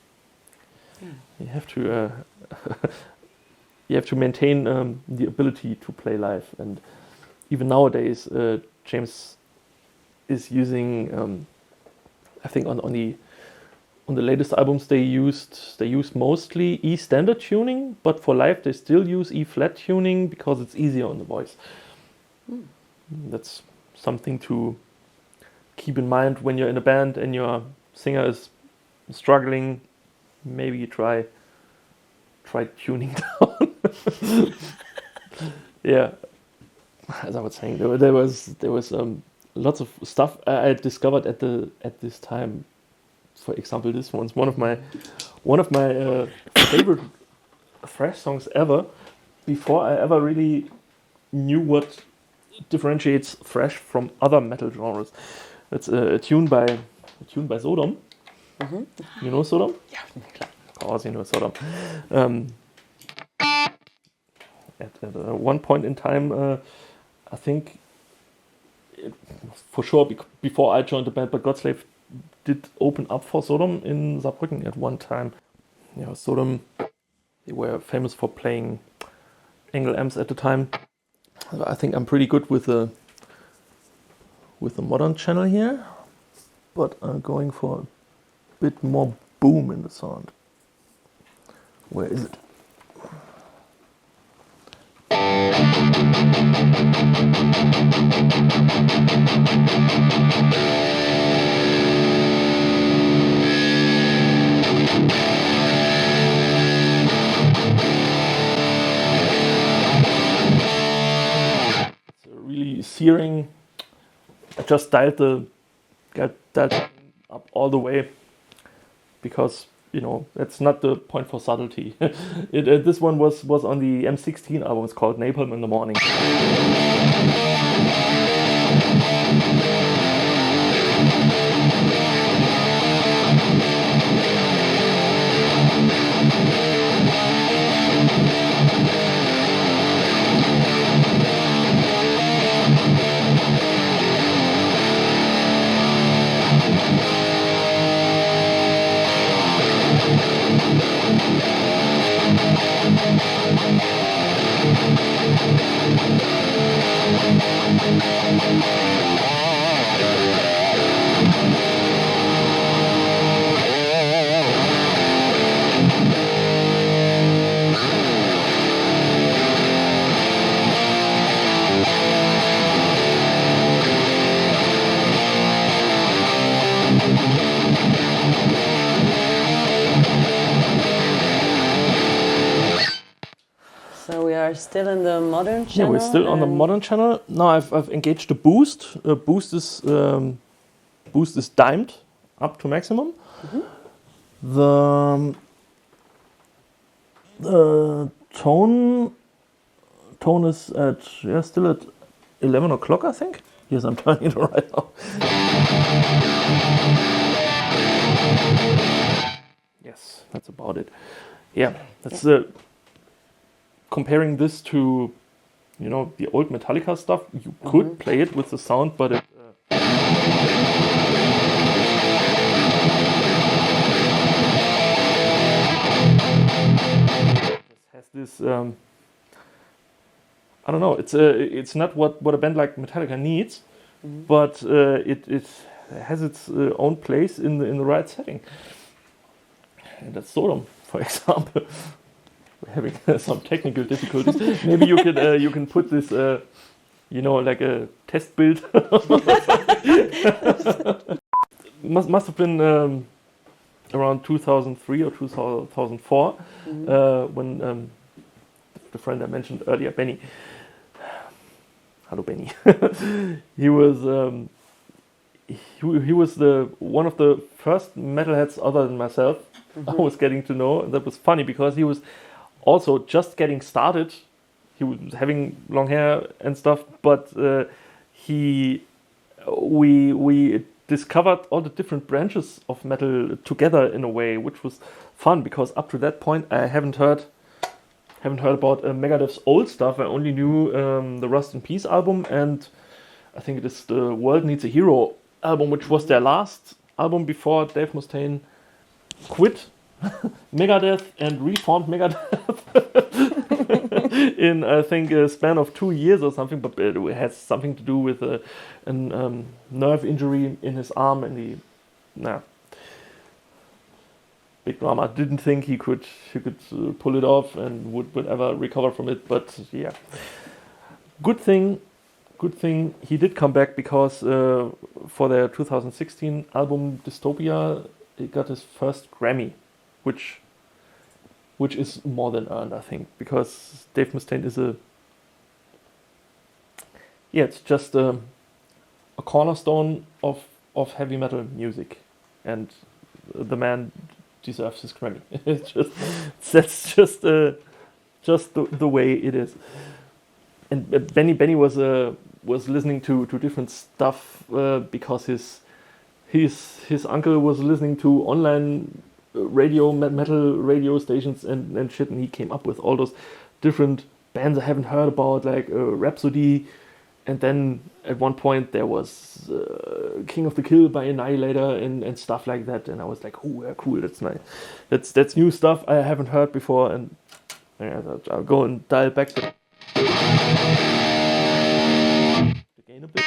have to maintain the ability to play live. And even nowadays, James is using, I think on the latest albums they used mostly E standard tuning, but for live they still use E flat tuning because it's easier on the voice. That's something to keep in mind when you're in a band and your singer is struggling. Maybe you try tuning down. Yeah, as I was saying, there was lots of stuff I discovered at this time. For example, this one's one of my favorite thrash songs ever. Before I ever really knew what differentiates thrash from other metal genres, it's a tune by Sodom. You know Sodom? Yeah, klar. Of course, you know Sodom. At one point in time, I think, for sure, before I joined the band, but Godslave did open up for Sodom in Saarbrücken at one time. Yeah, Sodom, they were famous for playing Engl amps at the time. I think I'm pretty good with the modern channel here, but I'm going for a bit more boom in the sound. Where is it? really searing. I just dialed up all the way because that's not the point for subtlety. This one was on the M16 album. It's called Napalm in the Morning. So we are still in the modern channel? Yeah, we're still on the modern channel. Now I've engaged the boost. Boost is dimed up to maximum. The tone is still at 11 o'clock, I think. Yes, I'm turning it right now. Yes, that's about it. Yeah, that's comparing this to, the old Metallica stuff. You could play it with the sound, but it has this. I don't know. It's not what a band like Metallica needs, but it has its own place in the right setting. And that's Sodom, for example. We're having some technical difficulties. Maybe you can put this, like a test build. must have been around 2003 or 2004 when the friend I mentioned earlier, Benny. Hello, Benny. He was one of the first metalheads other than myself I was getting to know. And that was funny because he was also just getting started. He was having long hair and stuff, but we discovered all the different branches of metal together in a way, which was fun because up to that point I haven't heard about Megadeth's old stuff. I only knew the Rust in Peace album, and I think it is the World Needs a Hero album, which was their last album before Dave Mustaine quit Megadeth and reformed Megadeth in, I think, a span of 2 years or something, but it has something to do with a nerve injury in his arm, and big drama. Didn't think he could pull it off and would ever recover from it, but yeah. Good thing he did come back because for their 2016 album Dystopia, he got his first Grammy, which is more than earned, I think, because Dave Mustaine is it's just a cornerstone of heavy metal music, and the man deserves his Grammy. That's just the way it is. And Benny was listening to different stuff because his uncle was listening to online radio metal radio stations and shit, and he came up with all those different bands I haven't heard about, like Rhapsody, and then at one point there was King of the Kill by Annihilator and stuff like that, and I was like, oh yeah, cool, that's nice, that's new stuff I haven't heard before, and I'll go and dial back the gain a bit.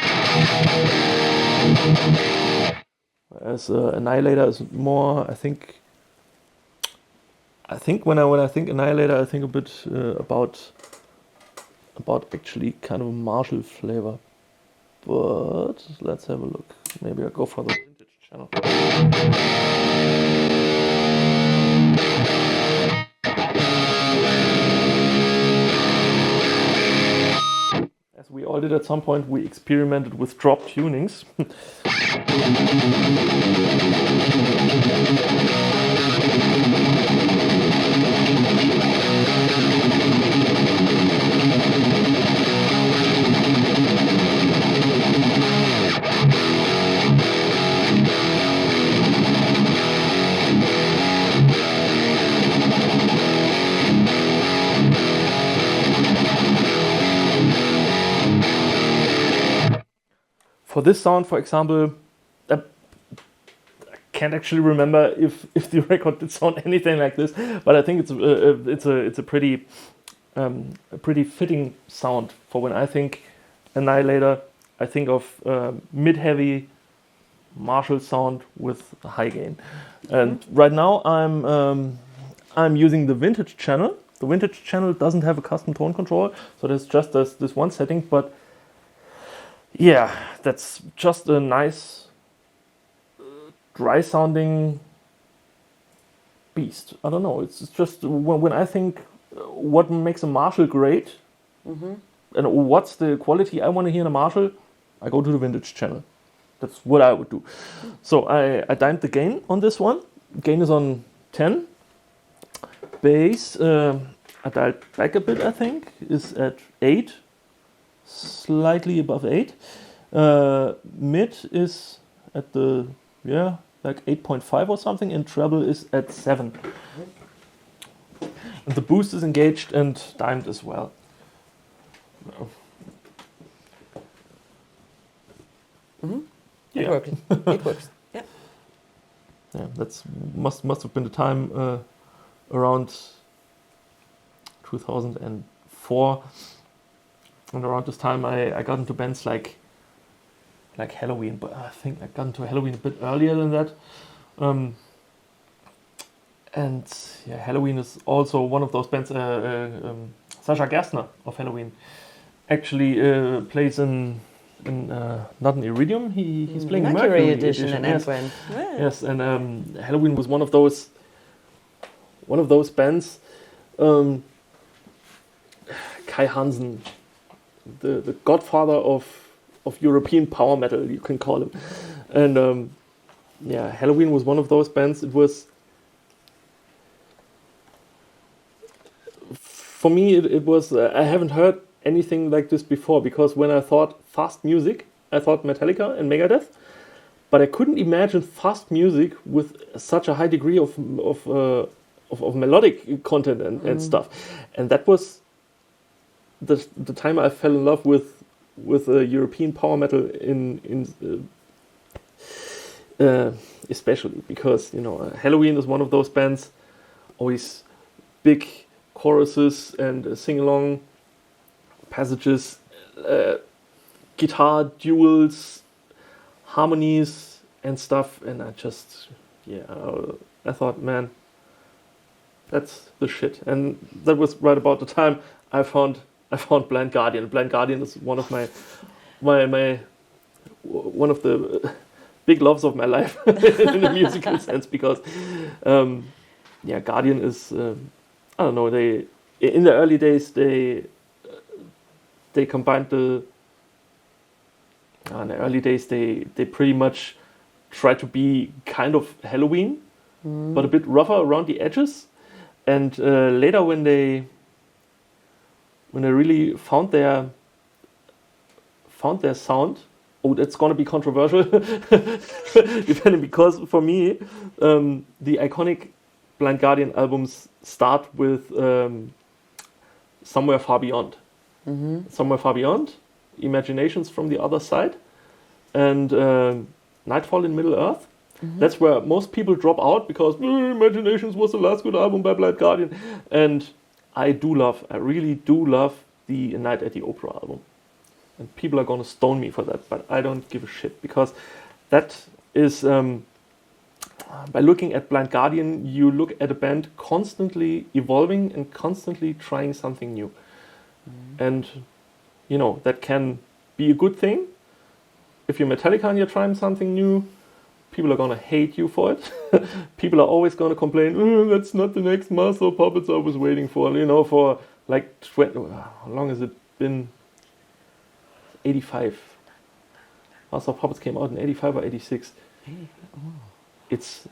Whereas Annihilator is more, I think when I think Annihilator, I think a bit about actually kind of a Marshall flavor. But let's have a look. Maybe I'll go for the vintage channel. As we all did at some point, we experimented with drop tunings. For this sound, for example, I can't actually remember if the record did sound anything like this, but I think it's a pretty fitting sound for when I think Annihilator. I think of mid-heavy Marshall sound with a high gain, and right now I'm using the vintage channel. The vintage channel doesn't have a custom tone control, so there's just this one setting, but yeah, that's just a nice dry sounding beast. I don't know, it's just when I think what makes a Marshall great, and what's the quality I want to hear in a Marshall, I go to the vintage channel. That's what I would do. So I dimed the gain on this one. Gain is on 10. Bass, I dialed back a bit, I think, is at 8. Slightly above 8. Mid is at the, like 8.5 or something, and treble is at 7. And the boost is engaged and dimed as well. It works. It works. Yeah. Yeah, that's must have been the time around 2004. And around this time, I got into bands like Halloween, but I think I got into Halloween a bit earlier than that. And yeah, Halloween is also one of those bands. Sascha Gerstner of Halloween actually plays in not an Iridium. He's playing Mercury Edition in AMP1. Yes, yes, and Halloween was one of those bands. Kai Hansen, the godfather of European power metal, you can call him. And yeah, Halloween was one of those bands. It was, for me, it was, I haven't heard anything like this before, because when I thought fast music, I thought Metallica and Megadeth, but I couldn't imagine fast music with such a high degree of melodic content and stuff. And that was the time I fell in love with European power metal especially because, you know, Halloween is one of those bands, always big choruses and sing-along passages, guitar duels, harmonies and stuff, and I thought, man, that's the shit. And that was right about the time I found Blind Guardian. Blind Guardian is one of my one of the big loves of my life in a musical sense, because Guardian is I don't know, they in the early days they combined in the early days they pretty much tried to be kind of Halloween, but a bit rougher around the edges. And later when they really found their sound, that's gonna be controversial, depending, because for me the iconic Blind Guardian albums start with Somewhere Far Beyond. Somewhere Far Beyond, Imaginations from the Other Side, and Nightfall in Middle Earth. That's where most people drop out, because Imaginations was the last good album by Blind Guardian. And I really do love the Night at the Opera album. And people are gonna stone me for that, but I don't give a shit, because that is, by looking at Blind Guardian, you look at a band constantly evolving and constantly trying something new. And, you know, that can be a good thing. If you're Metallica and you're trying something new, people are gonna hate you for it. People are always gonna complain, that's not the next Master of Puppets I was waiting for. You know, for like how long has it been? '85. Master of Puppets came out in '85 or '86. It's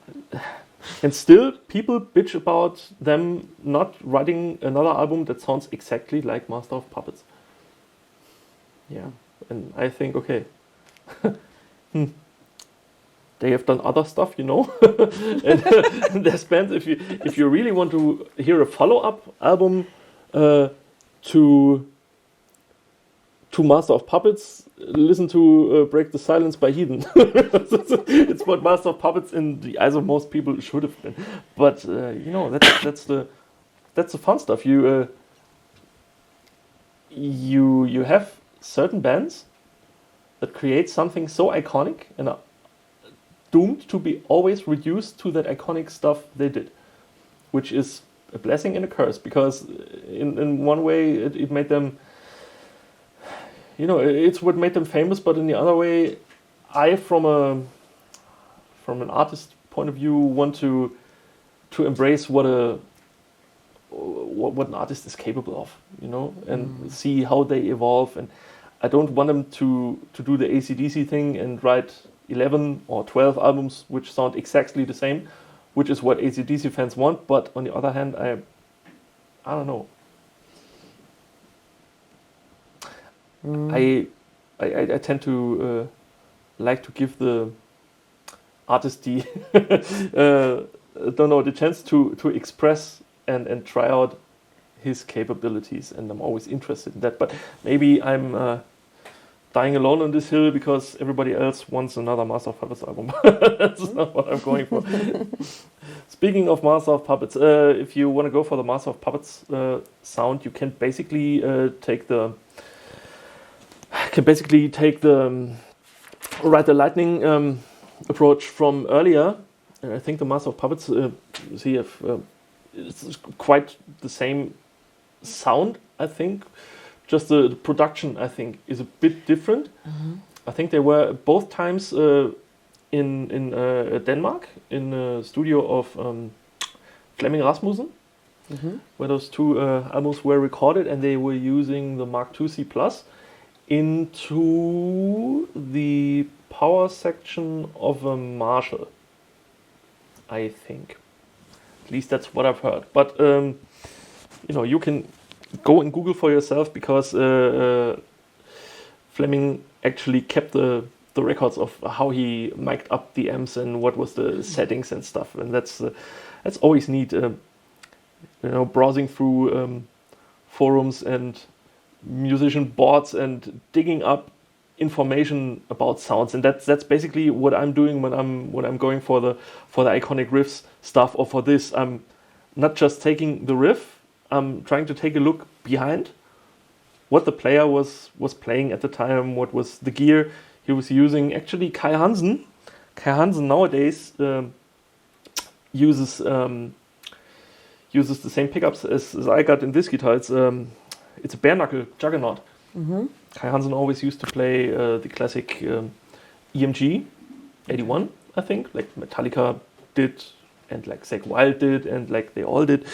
and still people bitch about them not writing another album that sounds exactly like Master of Puppets. Yeah, and I think okay. They have done other stuff, you know. And there's bands, if you really want to hear a follow-up album to Master of Puppets, listen to Break the Silence by Heathen. It's what Master of Puppets in the eyes of most people should have been. But you know, that's the fun stuff. You have certain bands that create something so iconic and are doomed to be always reduced to that iconic stuff they did, which is a blessing and a curse, because in one way it made them, you know, it's what made them famous, but in the other way, I from an artist point of view want to embrace what an artist is capable of, you know, and see how they evolve. And I don't want them to do the AC/DC thing and write 11 or 12 albums which sound exactly the same, which is what AC/DC fans want. But on the other hand, I don't know. I tend to like to give the artist the the chance to express and try out his capabilities, and I'm always interested in that. But maybe I'm dying alone on this hill because everybody else wants another Master of Puppets album. That's not what I'm going for. Speaking of Master of Puppets, if you want to go for the Master of Puppets sound, you can basically take the Ride the Lightning approach from earlier. And I think the Master of Puppets it's quite the same sound, I think. Just the production, I think, is a bit different. I think they were both times in Denmark, in the studio of Flemming Rasmussen, where those two albums were recorded, and they were using the Mark II C+ into the power section of a Marshall, I think. At least that's what I've heard. But you know, you can go and Google for yourself, because Flemming actually kept the records of how he mic'd up the amps and what was the settings and stuff, and that's always neat. You know, browsing through forums and musician boards and digging up information about sounds, and that's basically what I'm doing when I'm going for the iconic riffs stuff. Or for this, I'm not just taking the riff. I'm trying to take a look behind what the player was playing at the time, what was the gear he was using. Actually, Kai Hansen nowadays uses the same pickups as I got in this guitar. It's a bare knuckle Juggernaut. Kai Hansen always used to play the classic EMG 81, I think, like Metallica did, and like Zakk Wylde did, and like they all did.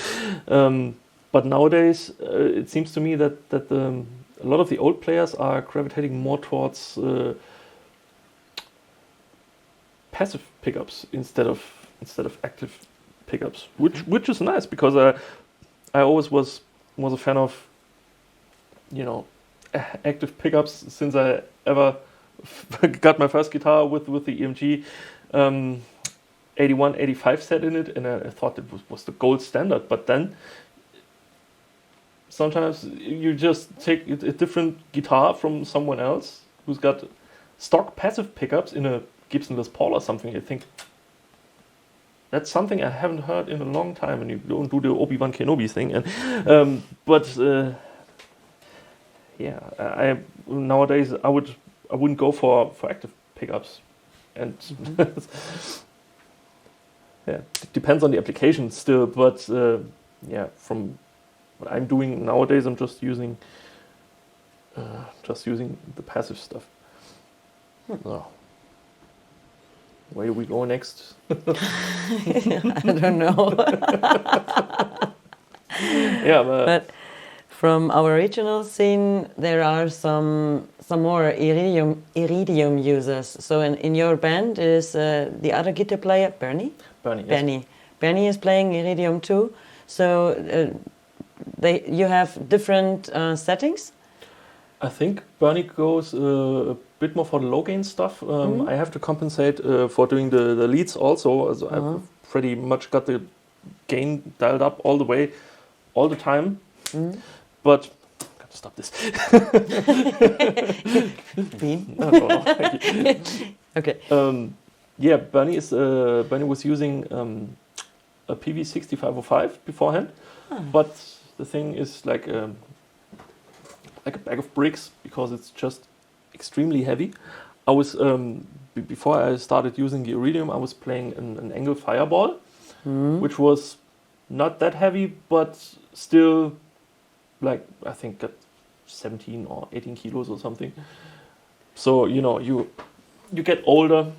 But nowadays, it seems to me that a lot of the old players are gravitating more towards passive pickups instead of active pickups, which is nice, because I always was a fan of, you know, active pickups since I ever got my first guitar with the EMG 81, 85 set in it, and I thought it was the gold standard. But then sometimes you just take a different guitar from someone else who's got stock passive pickups in a Gibson Les Paul or something. You think, that's something I haven't heard in a long time, and you don't do the Obi-Wan Kenobi thing. And I nowadays I wouldn't go for active pickups, and yeah, it depends on the application still. But from what I'm doing nowadays, I'm just using the passive stuff. So, where do we go next? I don't know. Yeah, but From our regional scene, there are some more iridium users. So in your band is the other guitar player, Bernie? Bernie, yes. Bernie is playing iridium too. So you have different settings? I think Bernie goes a bit more for the low gain stuff. I have to compensate for doing the leads also. So I've pretty much got the gain dialed up all the way, all the time. But I got to stop this. Bean? No, thank you. Okay. Yeah, Bernie was using a PV6505 beforehand, but the thing is like a bag of bricks because it's just extremely heavy. I was before I started using the Iridium, I was playing an Engl Fireball, which was not that heavy, but still, like I think got 17 or 18 kilos or something. So you get older.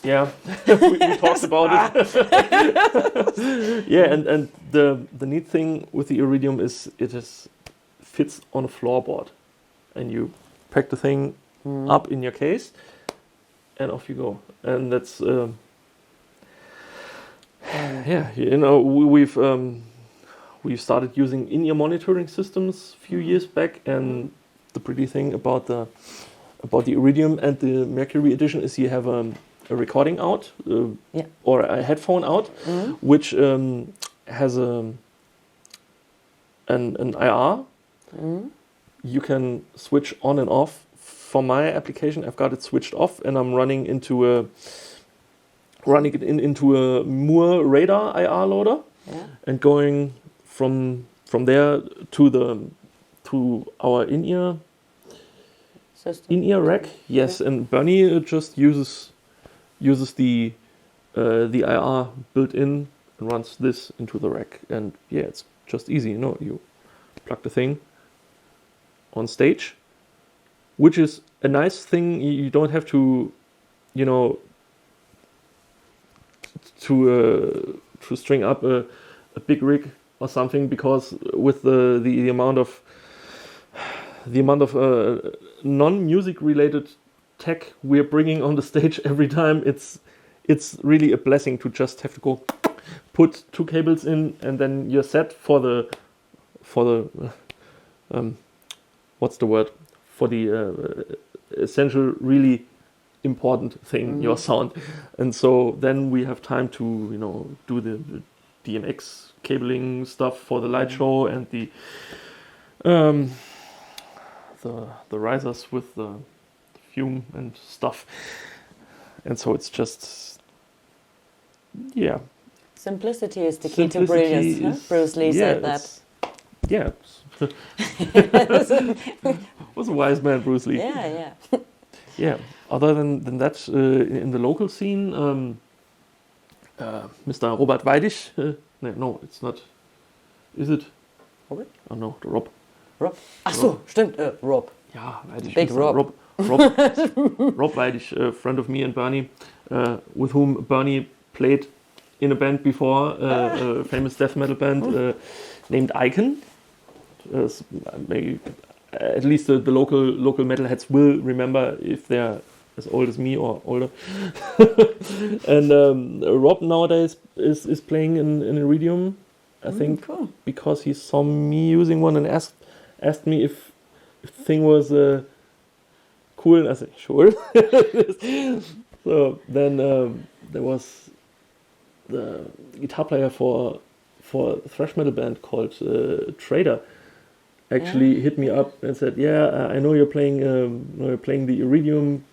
Yeah, we talked about it. Yeah, and the neat thing with the Iridium is it fits on a floorboard, and you pack the thing up in your case, and off you go. And that's yeah, we've started using in-ear monitoring systems a few years back, and the pretty thing about the Iridium and the Mercury Edition is you have a recording out or a headphone out, which has an IR. You can switch on and off. For my application, I've got it switched off, and I'm running it into a Moore radar IR loader, and going from there to our in-ear rack. Yes, and Bernie just uses the IR built in and runs this into the rack, and yeah, it's just easy. You plug the thing on stage, which is a nice thing. You don't have to, to string up a big rig or something, because with the amount of non-music related tech we're bringing on the stage every time, it's really a blessing to just have to go put two cables in, and then you're set for the what's the word, for the essential really important thing, your sound. And so then we have time to do the DMX cabling stuff for the light show, and the risers with the fume and stuff. And so it's just, yeah. Simplicity is the key to brilliance. Huh? Bruce Lee said that. Yeah. Was a wise man, Bruce Lee. Yeah. Yeah. Other than that, in the local scene, Mr. Robert Weidisch. No, it's not. Is it? Robert? Oh no, Rob. Rob. Ach so, stimmt. Rob. Ja, Weidisch. Big Rob. Rob Weidisch, a friend of me and Bernie, with whom Bernie played in a band before, a famous death metal band named Icon. Maybe, at least the local metalheads will remember if they're as old as me or older. And Rob nowadays is playing in Iridium, I think, cool. Because he saw me using one and asked me if the thing was cool, and I said sure. So then there was the guitar player for a thrash metal band called Trader. Actually hit me up and said, I know you're playing the Iridium.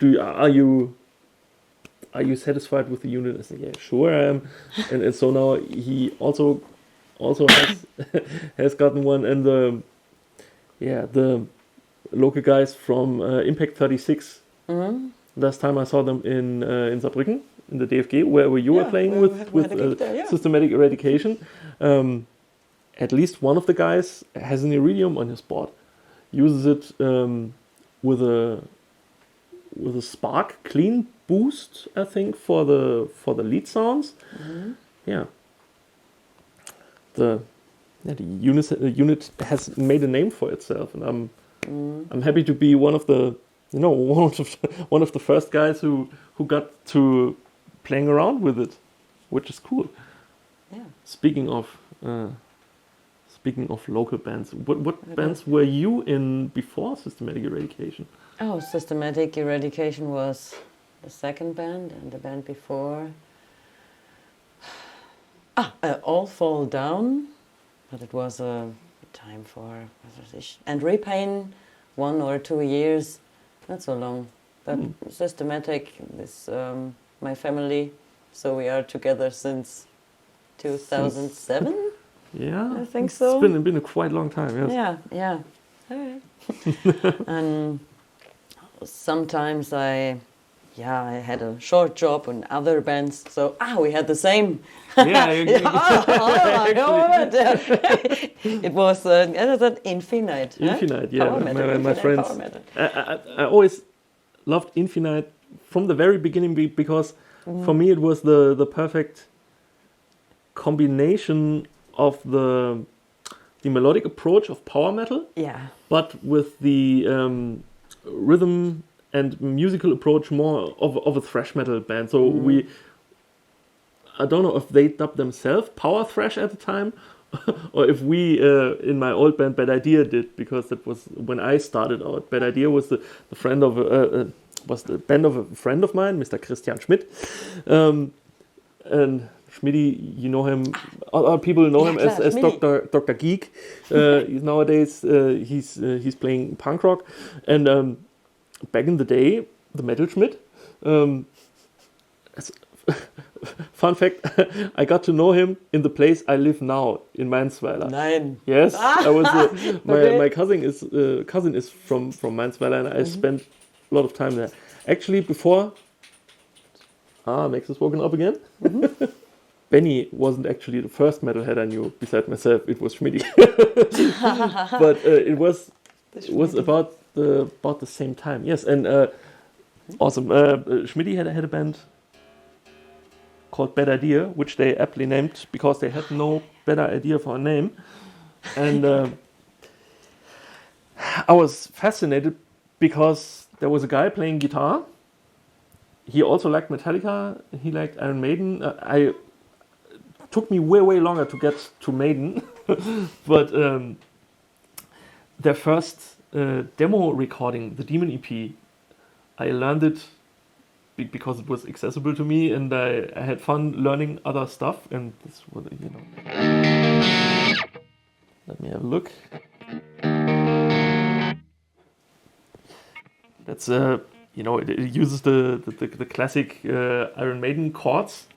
Are you satisfied with the unit? I said, yeah, sure I am. And so now he also has gotten one, and the local guys from Impact 36. Last time I saw them in Saarbrücken in the DFG, where you were playing with Systematic Eradication. At least one of the guys has an Iridium on his board, uses it with a Spark clean boost, I think, for the lead sounds. Yeah, the yeah, the unit has made a name for itself, and I'm happy to be one of the one of the first guys who got to playing around with it, which is cool. Yeah. Speaking of local bands, what bands were you in before Systematic Eradication? Oh, Systematic Eradication was the second band, and the band before. All Fall Down, but it was a time for and Repain, 1 or 2 years, not so long. But Systematic is my family, so we are together since 2007. Yeah, I think so. It's been a quite long time. Yes. Yeah. All right. And sometimes I had a short job in other bands, so we had the same. It was Infinite. Infinite, Power metal, my friends. Power metal. I always loved Infinite from the very beginning because for me it was the perfect combination of the melodic approach of power metal, but with the rhythm and musical approach more of a thrash metal band. So I don't know if they dubbed themselves power thrash at the time, or if we in my old band Bad Idea did, because that was when I started out. Bad Idea was the band of a friend of mine, Mr. Christian Schmidt, and Schmidty, you know him. Other people know him as Dr. Geek. Nowadays, he's playing punk rock, and back in the day, the Metal Schmidt. Fun fact: I got to know him in the place I live now in Mainzweiler. Nein. Yes, I was. My cousin is from Mainzweiler, and I spent a lot of time there. Actually, before. Max is woken up again. Benny wasn't actually the first metalhead I knew beside myself. It was Schmidty. But it was about the same time. Yes, and awesome. Schmidty had a band called Bad Idea, which they aptly named because they had no better idea for a name. And I was fascinated because there was a guy playing guitar. He also liked Metallica. He liked Iron Maiden. Took me way longer to get to Maiden, but their first demo recording, the Demon EP, I learned it because it was accessible to me, and I had fun learning other stuff. And this was, let me have a look. That's it uses the classic Iron Maiden chords.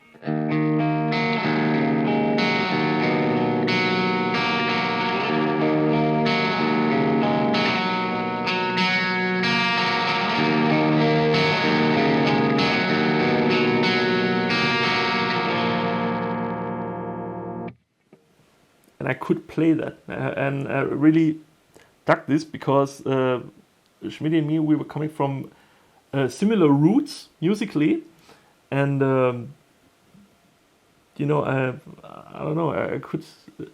And I could play that, and I really dug this because Schmidty and me, we were coming from similar roots musically, and I don't know, I could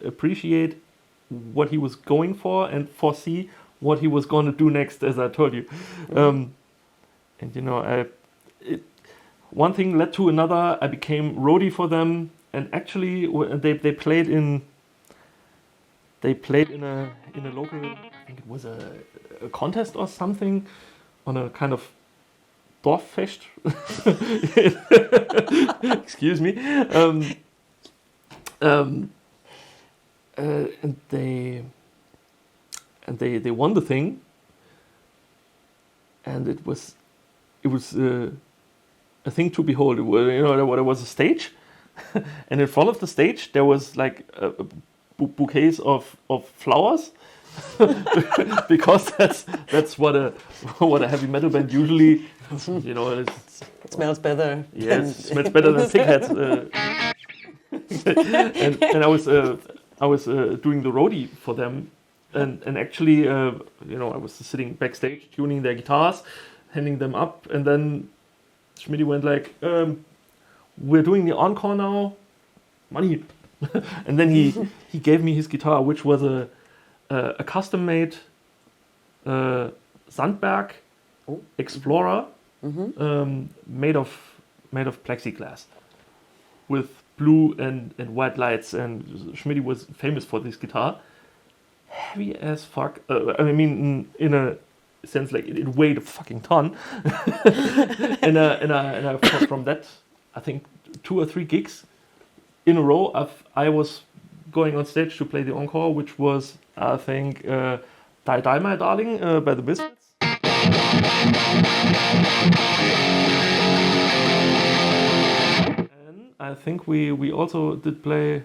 appreciate what he was going for and foresee what he was going to do next, as I told you. One thing led to another. I became roadie for them, and actually they played in a local, I think it was a contest or something, on a kind of Dorffest. Excuse me. And they won the thing, and it was a thing to behold. There was a stage, and in front of the stage there was like bouquets of flowers. Because that's what a heavy metal band usually, it smells better. Yes, it smells better than pigheads. And I was doing the roadie for them, and actually I was sitting backstage tuning their guitars, handing them up, and then Schmidty went like, "We're doing the encore now, Manni, And then he gave me his guitar, which was a custom-made Sandberg Explorer, made of plexiglass with blue and white lights. And Schmidty was famous for this guitar. Heavy as fuck. I mean, in a sense, like it weighed a fucking ton. and from that, I think 2 or 3 gigs in a row, I was going on stage to play the encore, which was, I think, Die Die My Darling by the Misfits. And I think we also did play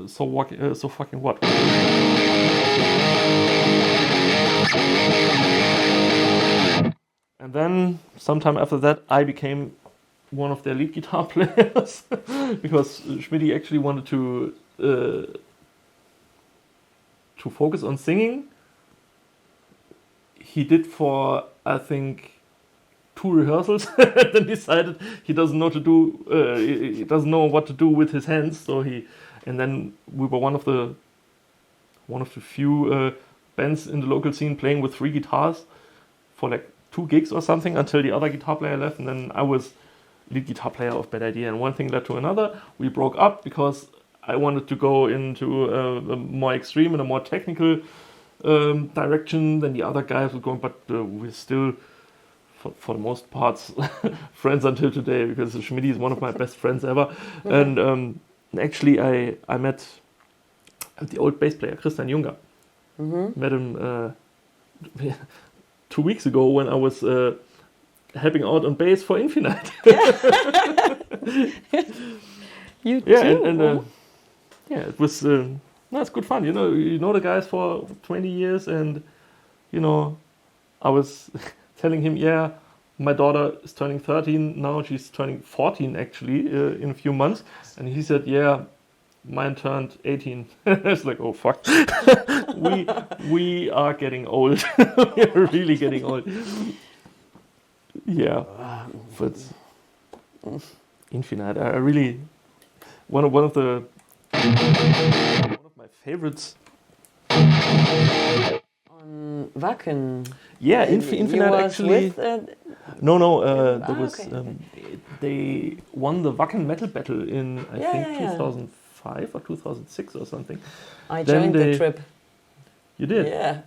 So Fucking What. And then sometime after that, I became one of their lead guitar players because Schmidty actually wanted to focus on singing. He did for, I think, 2 rehearsals, then decided he doesn't know what to do with his hands. So and then we were one of the few bands in the local scene playing with 3 guitars for like 2 gigs or something until the other guitar player left, and then I was lead guitar player of Bad Idea, and one thing led to another. We broke up because I wanted to go into a more extreme and a more technical direction than the other guys were going, but we're still, for the most parts, friends until today, because Schmidty is one of my best friends ever. And actually I met the old bass player, Christian Junger. Met him 2 weeks ago when I was helping out on bass for Infinite. You too? And it was it's good fun. You know the guys for 20 years, and I was telling him, my daughter is turning 13 now. She's turning 14 actually in a few months, and he said, mine turned 18. It's like, oh fuck, we are getting old. We are really getting old. Yeah, but Infinite, I really one of my favorites. On Wacken. Yeah, Infinite actually. No, there was okay. They won the Wacken Metal Battle in I think 2005 or 2006 or something. I joined the trip. You did? Yeah.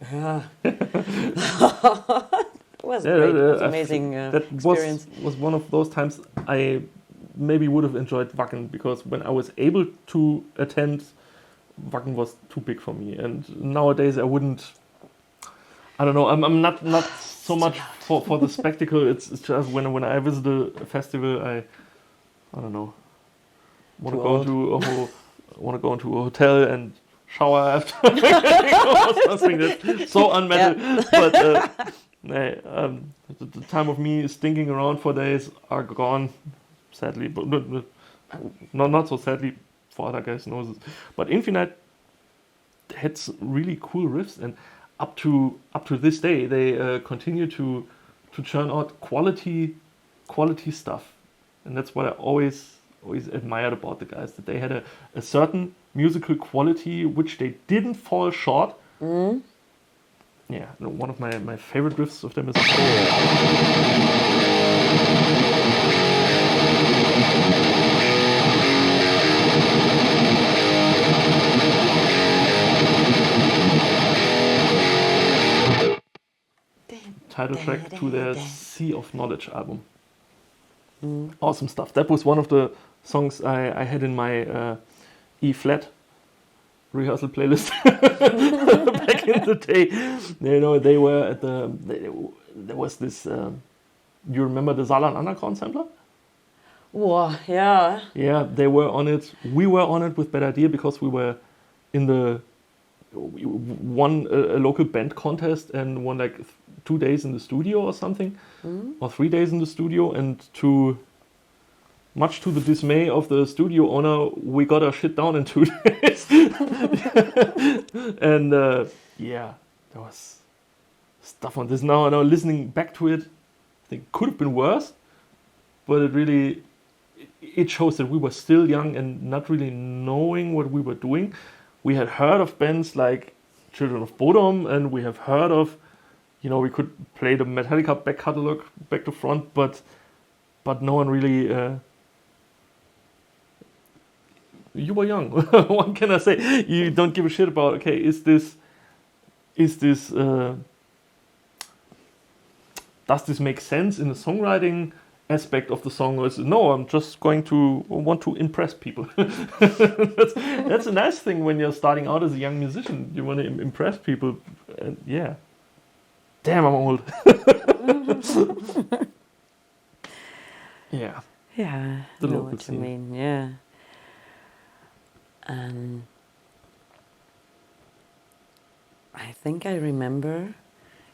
It was great. It was amazing experience. Was one of those times I maybe would have enjoyed Wacken, because when I was able to attend, Wacken was too big for me, and nowadays I wouldn't. I don't know. I'm not so much for the spectacle. It's just when I visit a festival, I don't know. Want to go into a hotel and shower after or something that's so unmetal. Yeah. But the time of me stinking around for days are gone, sadly. But not so sadly for other guys' noses. But Infinite had really cool riffs, and up to this day they continue to churn out quality stuff, and that's what I always admired about the guys, that they had a certain musical quality which they didn't fall short. Yeah, one of my favorite riffs of them is title track to their Sea of Knowledge album. Awesome stuff. That was one of the songs I had in my E-flat rehearsal playlist back in the day. They were at there was this. You remember the Saarland Underground sampler? Wow, yeah. Yeah, they were on it. We were on it with Bad Idea because we were we won a local band contest and won like 2 days in the studio or something, or 3 days in the studio, and much to the dismay of the studio owner, we got our shit down in 2 days. And there was stuff on this. Now listening back to it, I think it could have been worse, but it it shows that we were still young and not really knowing what we were doing. We had heard of bands like Children of Bodom, and we have heard of, we could play the Metallica back catalog back to front, but no one really. You were young. What can I say? You don't give a shit about. Okay, is this? Does this make sense in the songwriting aspect of the song? Or is it, no, I'm just want to impress people. That's a nice thing when you're starting out as a young musician. You want to impress people. And yeah. Damn, I'm old. Yeah. Yeah. The I know local what scene. you mean. Yeah. I think I remember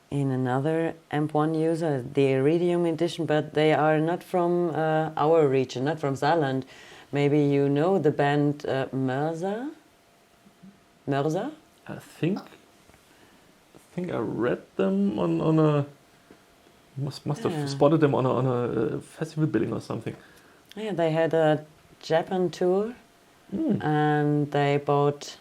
in another AMP1 user, the Iridium Edition, but they are not from our region, not from Saarland. Maybe you know the band Mörser? Mörser? I think I read them on a must have spotted them on a festival billing or something. Yeah, they had a Japan tour, and they bought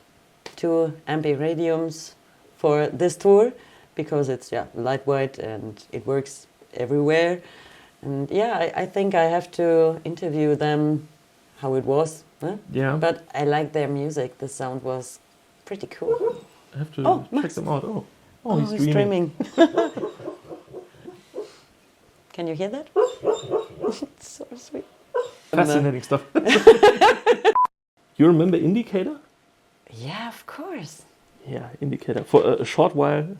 2 AMP Iridiums for this tour because it's lightweight and it works everywhere. And yeah, I think I have to interview them how it was. Huh? Yeah. But I like their music. The sound was pretty cool. I have to check them out. Oh, he's streaming. Can you hear that? It's so sweet. Fascinating stuff. You remember Indicator? Yeah, of course. Yeah, Indicator. For a short while,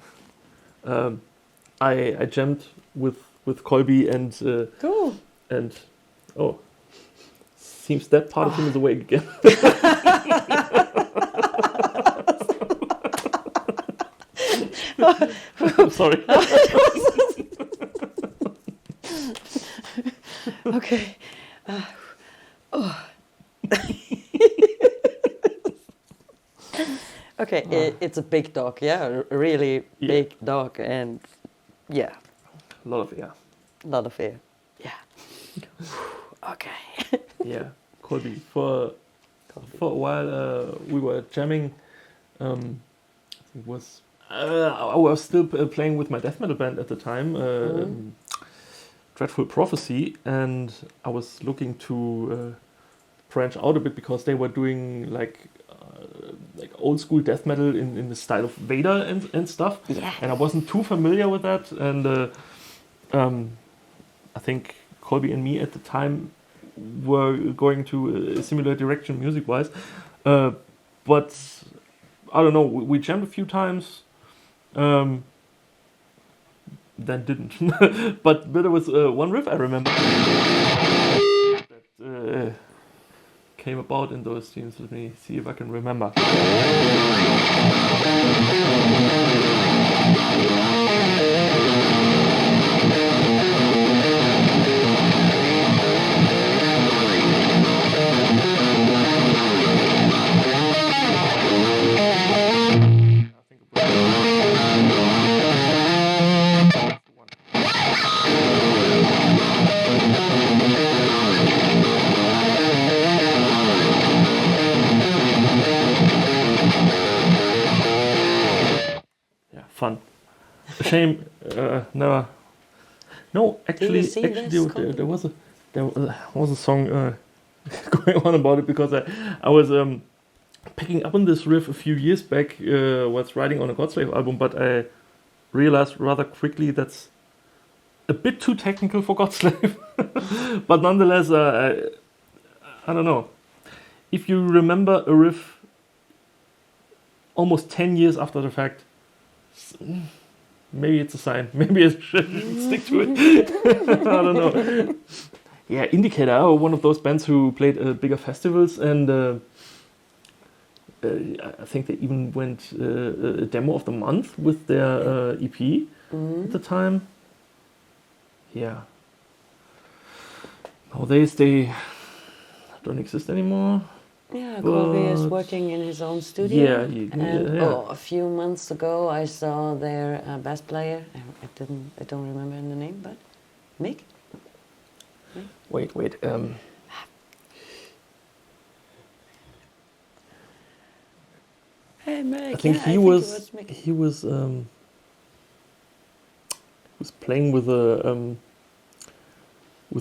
I jammed with Colby and Cool. And seems that part of him is awake again. I'm sorry. Okay. Okay, it's a big dog, yeah, a really big dog, and yeah. A lot of air. A lot of air, yeah. Okay. Yeah, Colby. For a while, we were jamming. I was still playing with my death metal band at the time, Dreadful Prophecy, and I was looking to branch out a bit because they were doing like old school death metal in the style of Vader and stuff. Yeah. And I wasn't too familiar with that, and I think Colby and me at the time were going to a similar direction music-wise, but I don't know. We jammed a few times, then didn't. but there was one riff I remember that came about in those tunes. Let me see if I can remember. Fun. Shame. Never. No, actually, there was a song going on about it because I was picking up on this riff a few years back. Was writing on a Godslave album, but I realized rather quickly that's a bit too technical for Godslave. But nonetheless, I don't know. If you remember a riff almost 10 years after the fact, maybe it's a sign. Maybe I should stick to it. I don't know. Yeah, Indicator, one of those bands who played bigger festivals, and I think they even went a demo of the month with their EP at the time. Yeah. Nowadays they don't exist anymore. Yeah, Colby is working in his own studio. Yeah. A few months ago, I saw their bass player. I don't remember the name, but Mick. Wait. Hey, Mick. I think yeah, he I was think it was Mick. he was playing with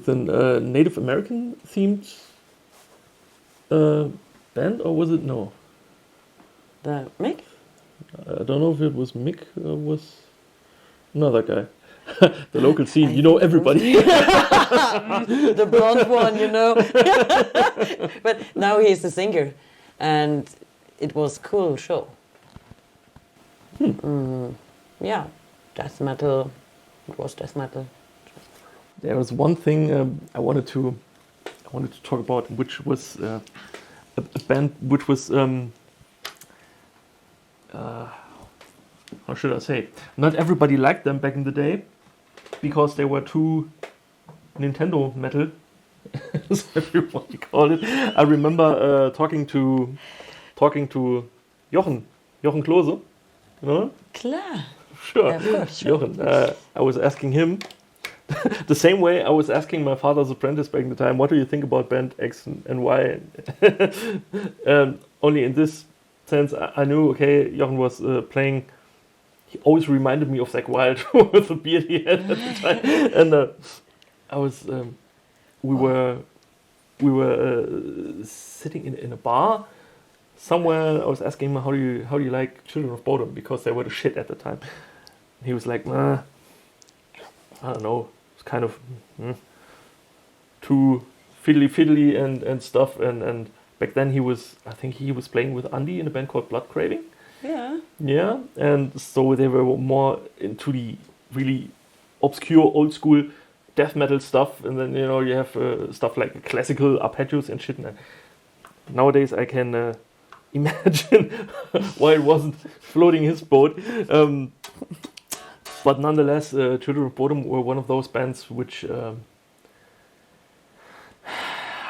a Native American themed band, or was it no? The Mick? I don't know if it was Mick or was another guy. The local scene, I you know think it was everybody. the blonde one, you know. But now he's a singer, and it was cool show. Yeah, death metal. It was death metal. There was one thing I wanted to talk about, which was a band which was how should I say? Not everybody liked them back in the day because they were too Nintendo metal, as everyone called it. I remember talking to Jochen Klose. You know? Klar. Sure. Yeah, of course, sure. Jochen. I was asking him the same way I was asking my father's apprentice back in the time, what do you think about band X and Y? Only in this sense, I knew, okay, Jochen was playing. He always reminded me of Zach Wild with the beard he had at the time. And I was, we were sitting in a bar somewhere. I was asking him, how do you like Children of Bodom, because they were the shit at the time. He was like, I don't know, it's kind of too fiddly and stuff. And back then I think he was playing with Andy in a band called Blood Craving. Yeah. Yeah, and so they were more into the really obscure old school death metal stuff, and then you have stuff like classical arpeggios and shit. And nowadays I can imagine why it wasn't floating his boat. But nonetheless, Children of Bodom were one of those bands which I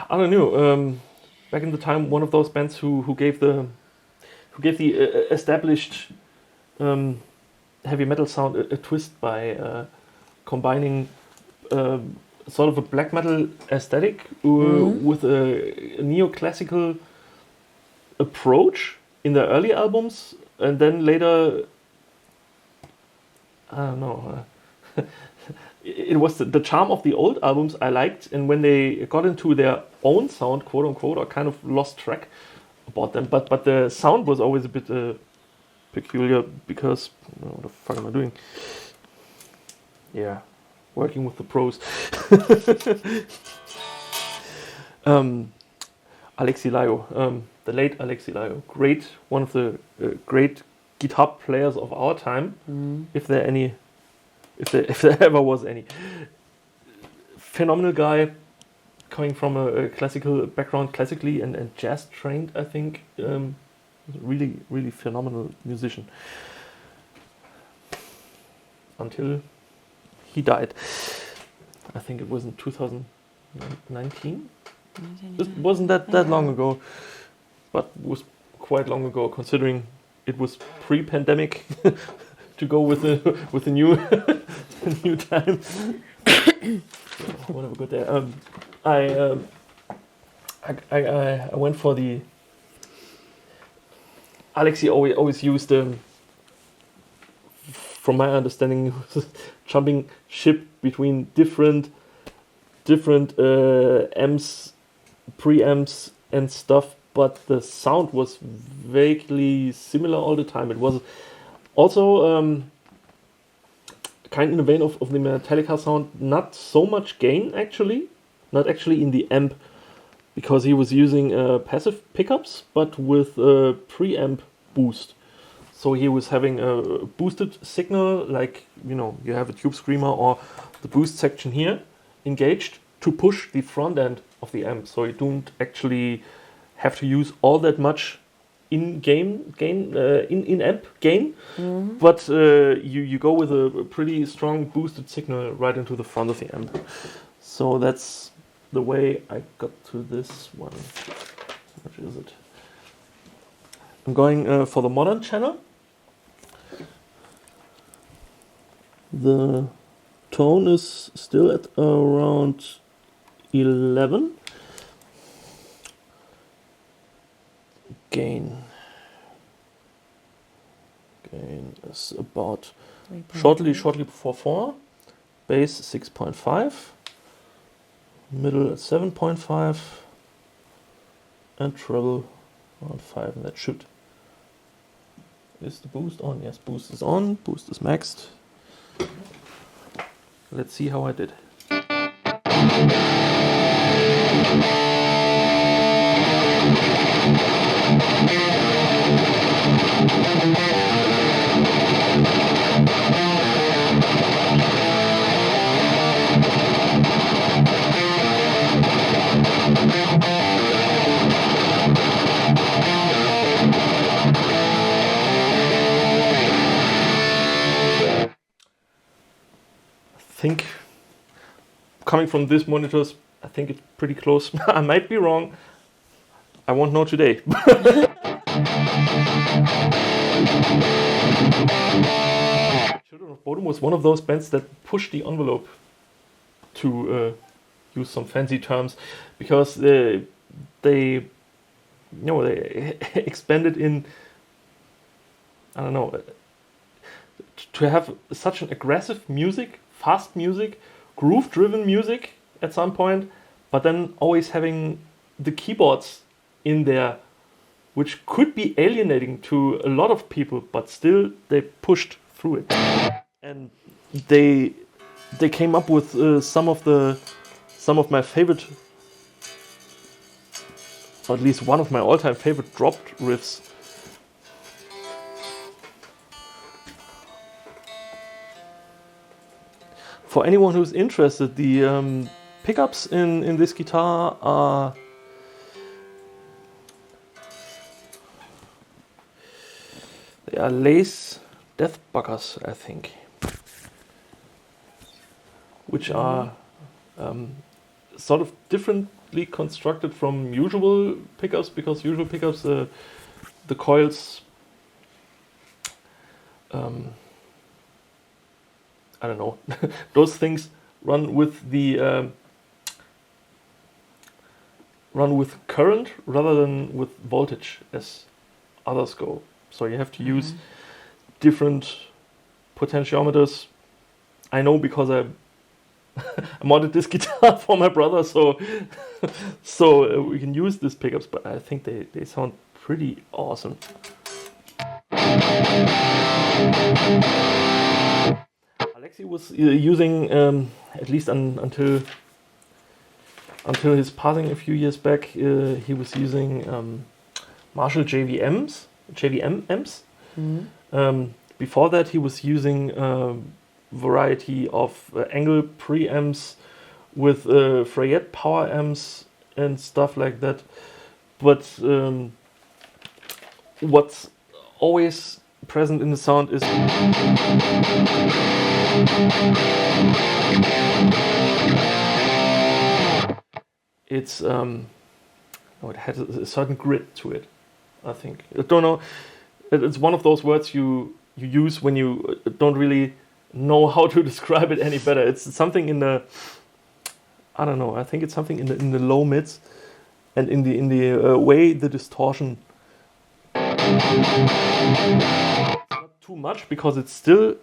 don't know. Back in the time, one of those bands who gave the established heavy metal sound a twist by combining sort of a black metal aesthetic with a neoclassical approach in their early albums, and then later, I don't know. It was the charm of the old albums I liked, and when they got into their own sound, quote unquote, I kind of lost track about them. But the sound was always a bit peculiar because what the fuck am I doing? Yeah, working with the pros. Alexi Laio, the late Alexi Laio, one of the great guitar players of our time, if there ever was any. Phenomenal guy, coming from a classical background, classically and jazz trained, I think. Really, really phenomenal musician. Until he died. I think it was in 2019. It wasn't that long ago, but was quite long ago, considering it was pre-pandemic. To go with the new new time. Whatever, good there. I went for the. Alexi always used, from my understanding, jumping ship between different amps, preamps and stuff, but the sound was vaguely similar all the time. It was also kind in the vein of the Metallica sound, not so much gain actually, not actually in the amp, because he was using passive pickups, but with preamp boost. So he was having a boosted signal, like you have a tube screamer or the boost section here engaged to push the front end of the amp. So you don't actually have to use all that much in amp gain, but you go with a pretty strong boosted signal right into the front of the amp. So that's the way I got to this one. What is it? I'm going for the modern channel. The tone is still at around 11. Gain. Gain is about shortly before 4. Bass 6.5. Middle at 7.5. And treble around 5. And that should... Is the boost on? Yes, boost is on. Boost is maxed. Let's see how I did. I think, coming from these monitors, I think it's pretty close. I might be wrong. I won't know today. Children of Bodom was one of those bands that pushed the envelope, to use some fancy terms, because they expanded in, I don't know, to have such an aggressive music, fast music, groove-driven music at some point, but then always having the keyboards in there, which could be alienating to a lot of people, but still they pushed through it. And they came up with some of my favorite, or at least one of my all-time favorite dropped riffs. For anyone who's interested, the pickups in this guitar are lace deathbuckers, I think, which are sort of differently constructed from usual pickups, because usual pickups, the coils, I don't know, those things run with the run with current rather than with voltage as others go. So you have to use different potentiometers. I know because I modded this guitar for my brother, so we can use these pickups, but I think they sound pretty awesome. Alexi was using, at least until his passing a few years back, he was using Marshall JVM amps. Before that, he was using a variety of Engl preamps with Frayette power amps and stuff like that. But what's always present in the sound is it's it has a certain grit to it, I think. I don't know, it's one of those words you use when you don't really know how to describe it any better. It's something in the, I don't know, I think it's something in the low mids and in the way the distortion, not too much, because it's still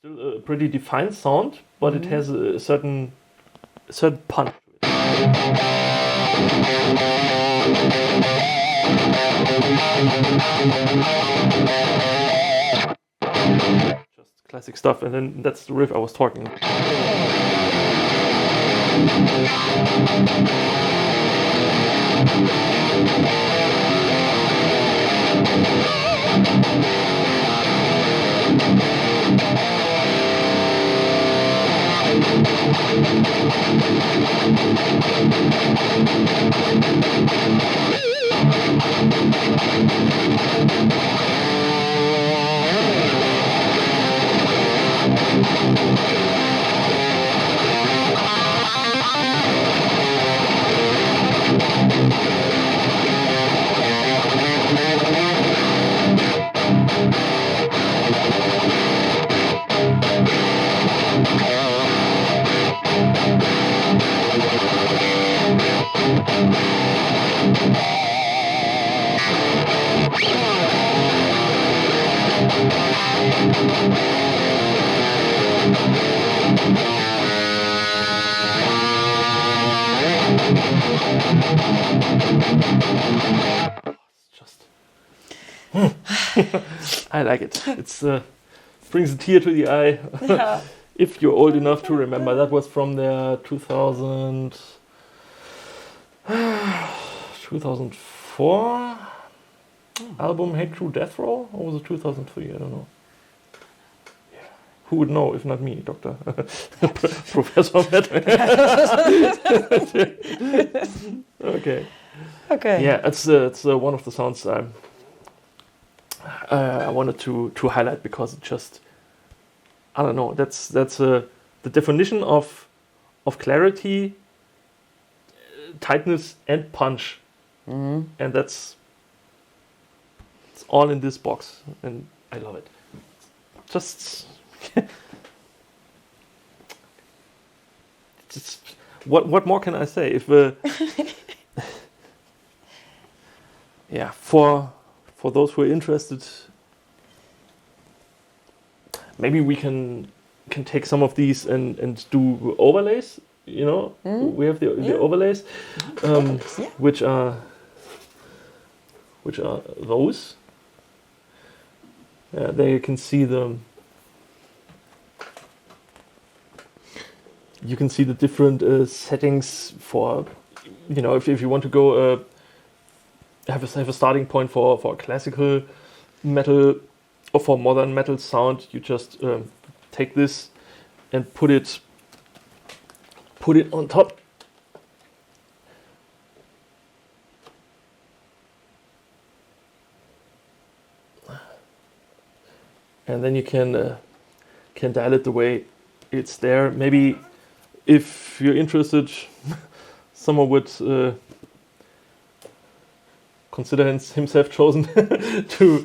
a pretty defined sound, but it has a certain punch to it. Just classic stuff, and then that's the riff I was talking about. I like it. It's brings a tear to the eye. Yeah. If you're old enough to remember, that was from their 2004 album Hate True Death Row, or was it 2003? I don't know. Yeah. Who would know if not me, Dr. Professor Matt? Okay. Okay. Yeah, it's one of the sounds I wanted to highlight because it just, I don't know, that's the definition of clarity, tightness, and punch, and it's all in this box, and I love it. Just what more can I say? If yeah, for those who are interested, maybe we can take some of these and do overlays. You know, we have the overlays, which are those. There you can see the. You can see the different settings for, you know, if you want to go have a starting point for classical metal or for modern metal sound, you just take this and put it on top. And then you can dial it the way it's there. Maybe if you're interested, someone would consider himself chosen to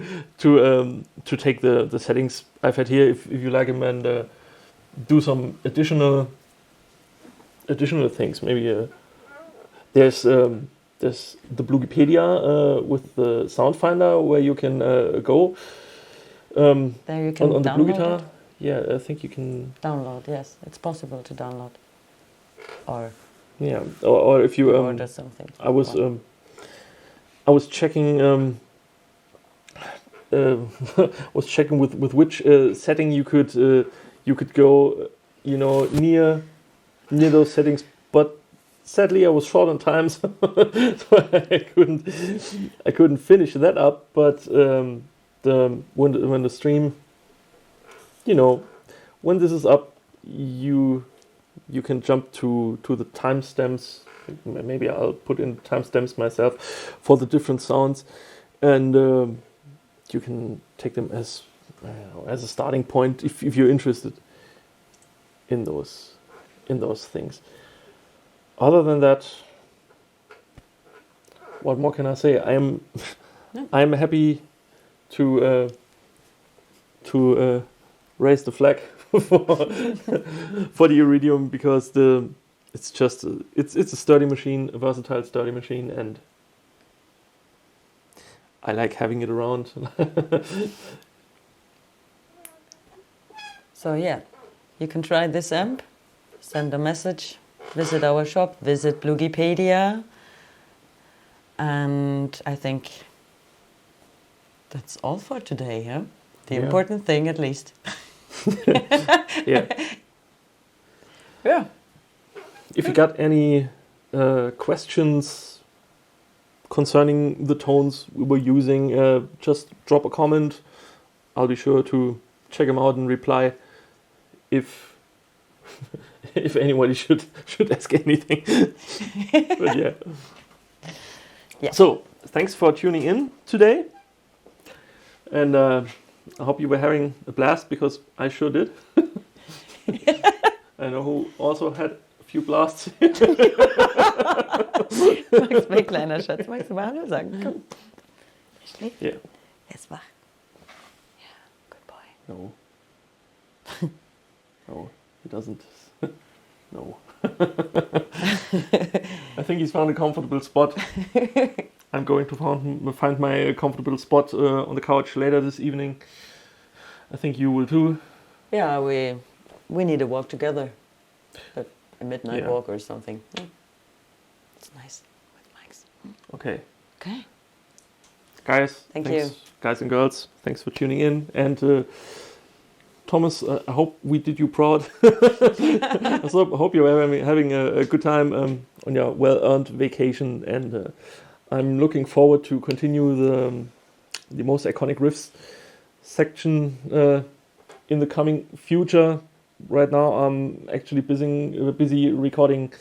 take the settings I've had here, if you like him, and do some additional things. Maybe there's the BluGuitar with the sound finder where you can go. There you can on the download BluGuitar. it? Yeah, I think you can Download. Yes, it's possible to download. Or yeah, or if you order something. I was checking was checking with which setting you could go, you know, near those settings, but sadly I was short on time, so I couldn't finish that up. But when the stream, you know, when this is up, you can jump to the timestamps. Maybe I'll put in timestamps myself for the different sounds, and you can take them as a starting point if you're interested in those things. Other than that, what more can I say? I'm happy to raise the flag for the Iridium, because it's just it's a sturdy machine, a versatile sturdy machine, and I like having it around. So yeah, you can try this amp, send a message, visit our shop, visit BluGuipedia, and I think that's all for today, yeah? The important thing, at least. Yeah. Yeah. If you got any questions concerning the tones we were using, just drop a comment. I'll be sure to check them out and reply if anybody should ask anything. But yeah. Yeah. So thanks for tuning in today, and I hope you were having a blast, because I sure did. I know who also had a few blasts. Max, mein kleiner Schatz, magst du mal Hallo sagen? Komm. Er schläft. Yeah. Er ist wach. Ja, good boy. No. No, he doesn't. No. I think he's found a comfortable spot. I'm going to find my comfortable spot on the couch later this evening. I think you will too. Yeah, we need a walk together. A midnight walk or something. It's nice with Max. Okay. Okay. guys. Thank you. Guys and girls. Thanks for tuning in. And Thomas, I hope we did you proud. I hope you're having a good time on your well-earned vacation. And I'm looking forward to continue the most iconic riffs section in the coming future. Right now, I'm actually busy recording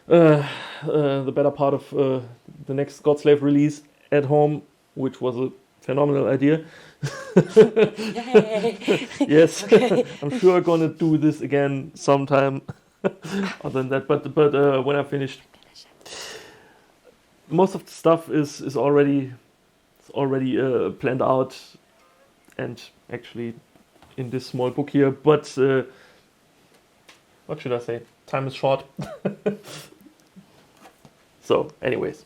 the better part of the next Godslave release at home, which was a phenomenal idea. Yes, okay. I'm sure I'm gonna do this again sometime. Other than that, but when I finished, most of the stuff is already planned out, and actually in this small book here. But what should I say? Time is short. So, anyways.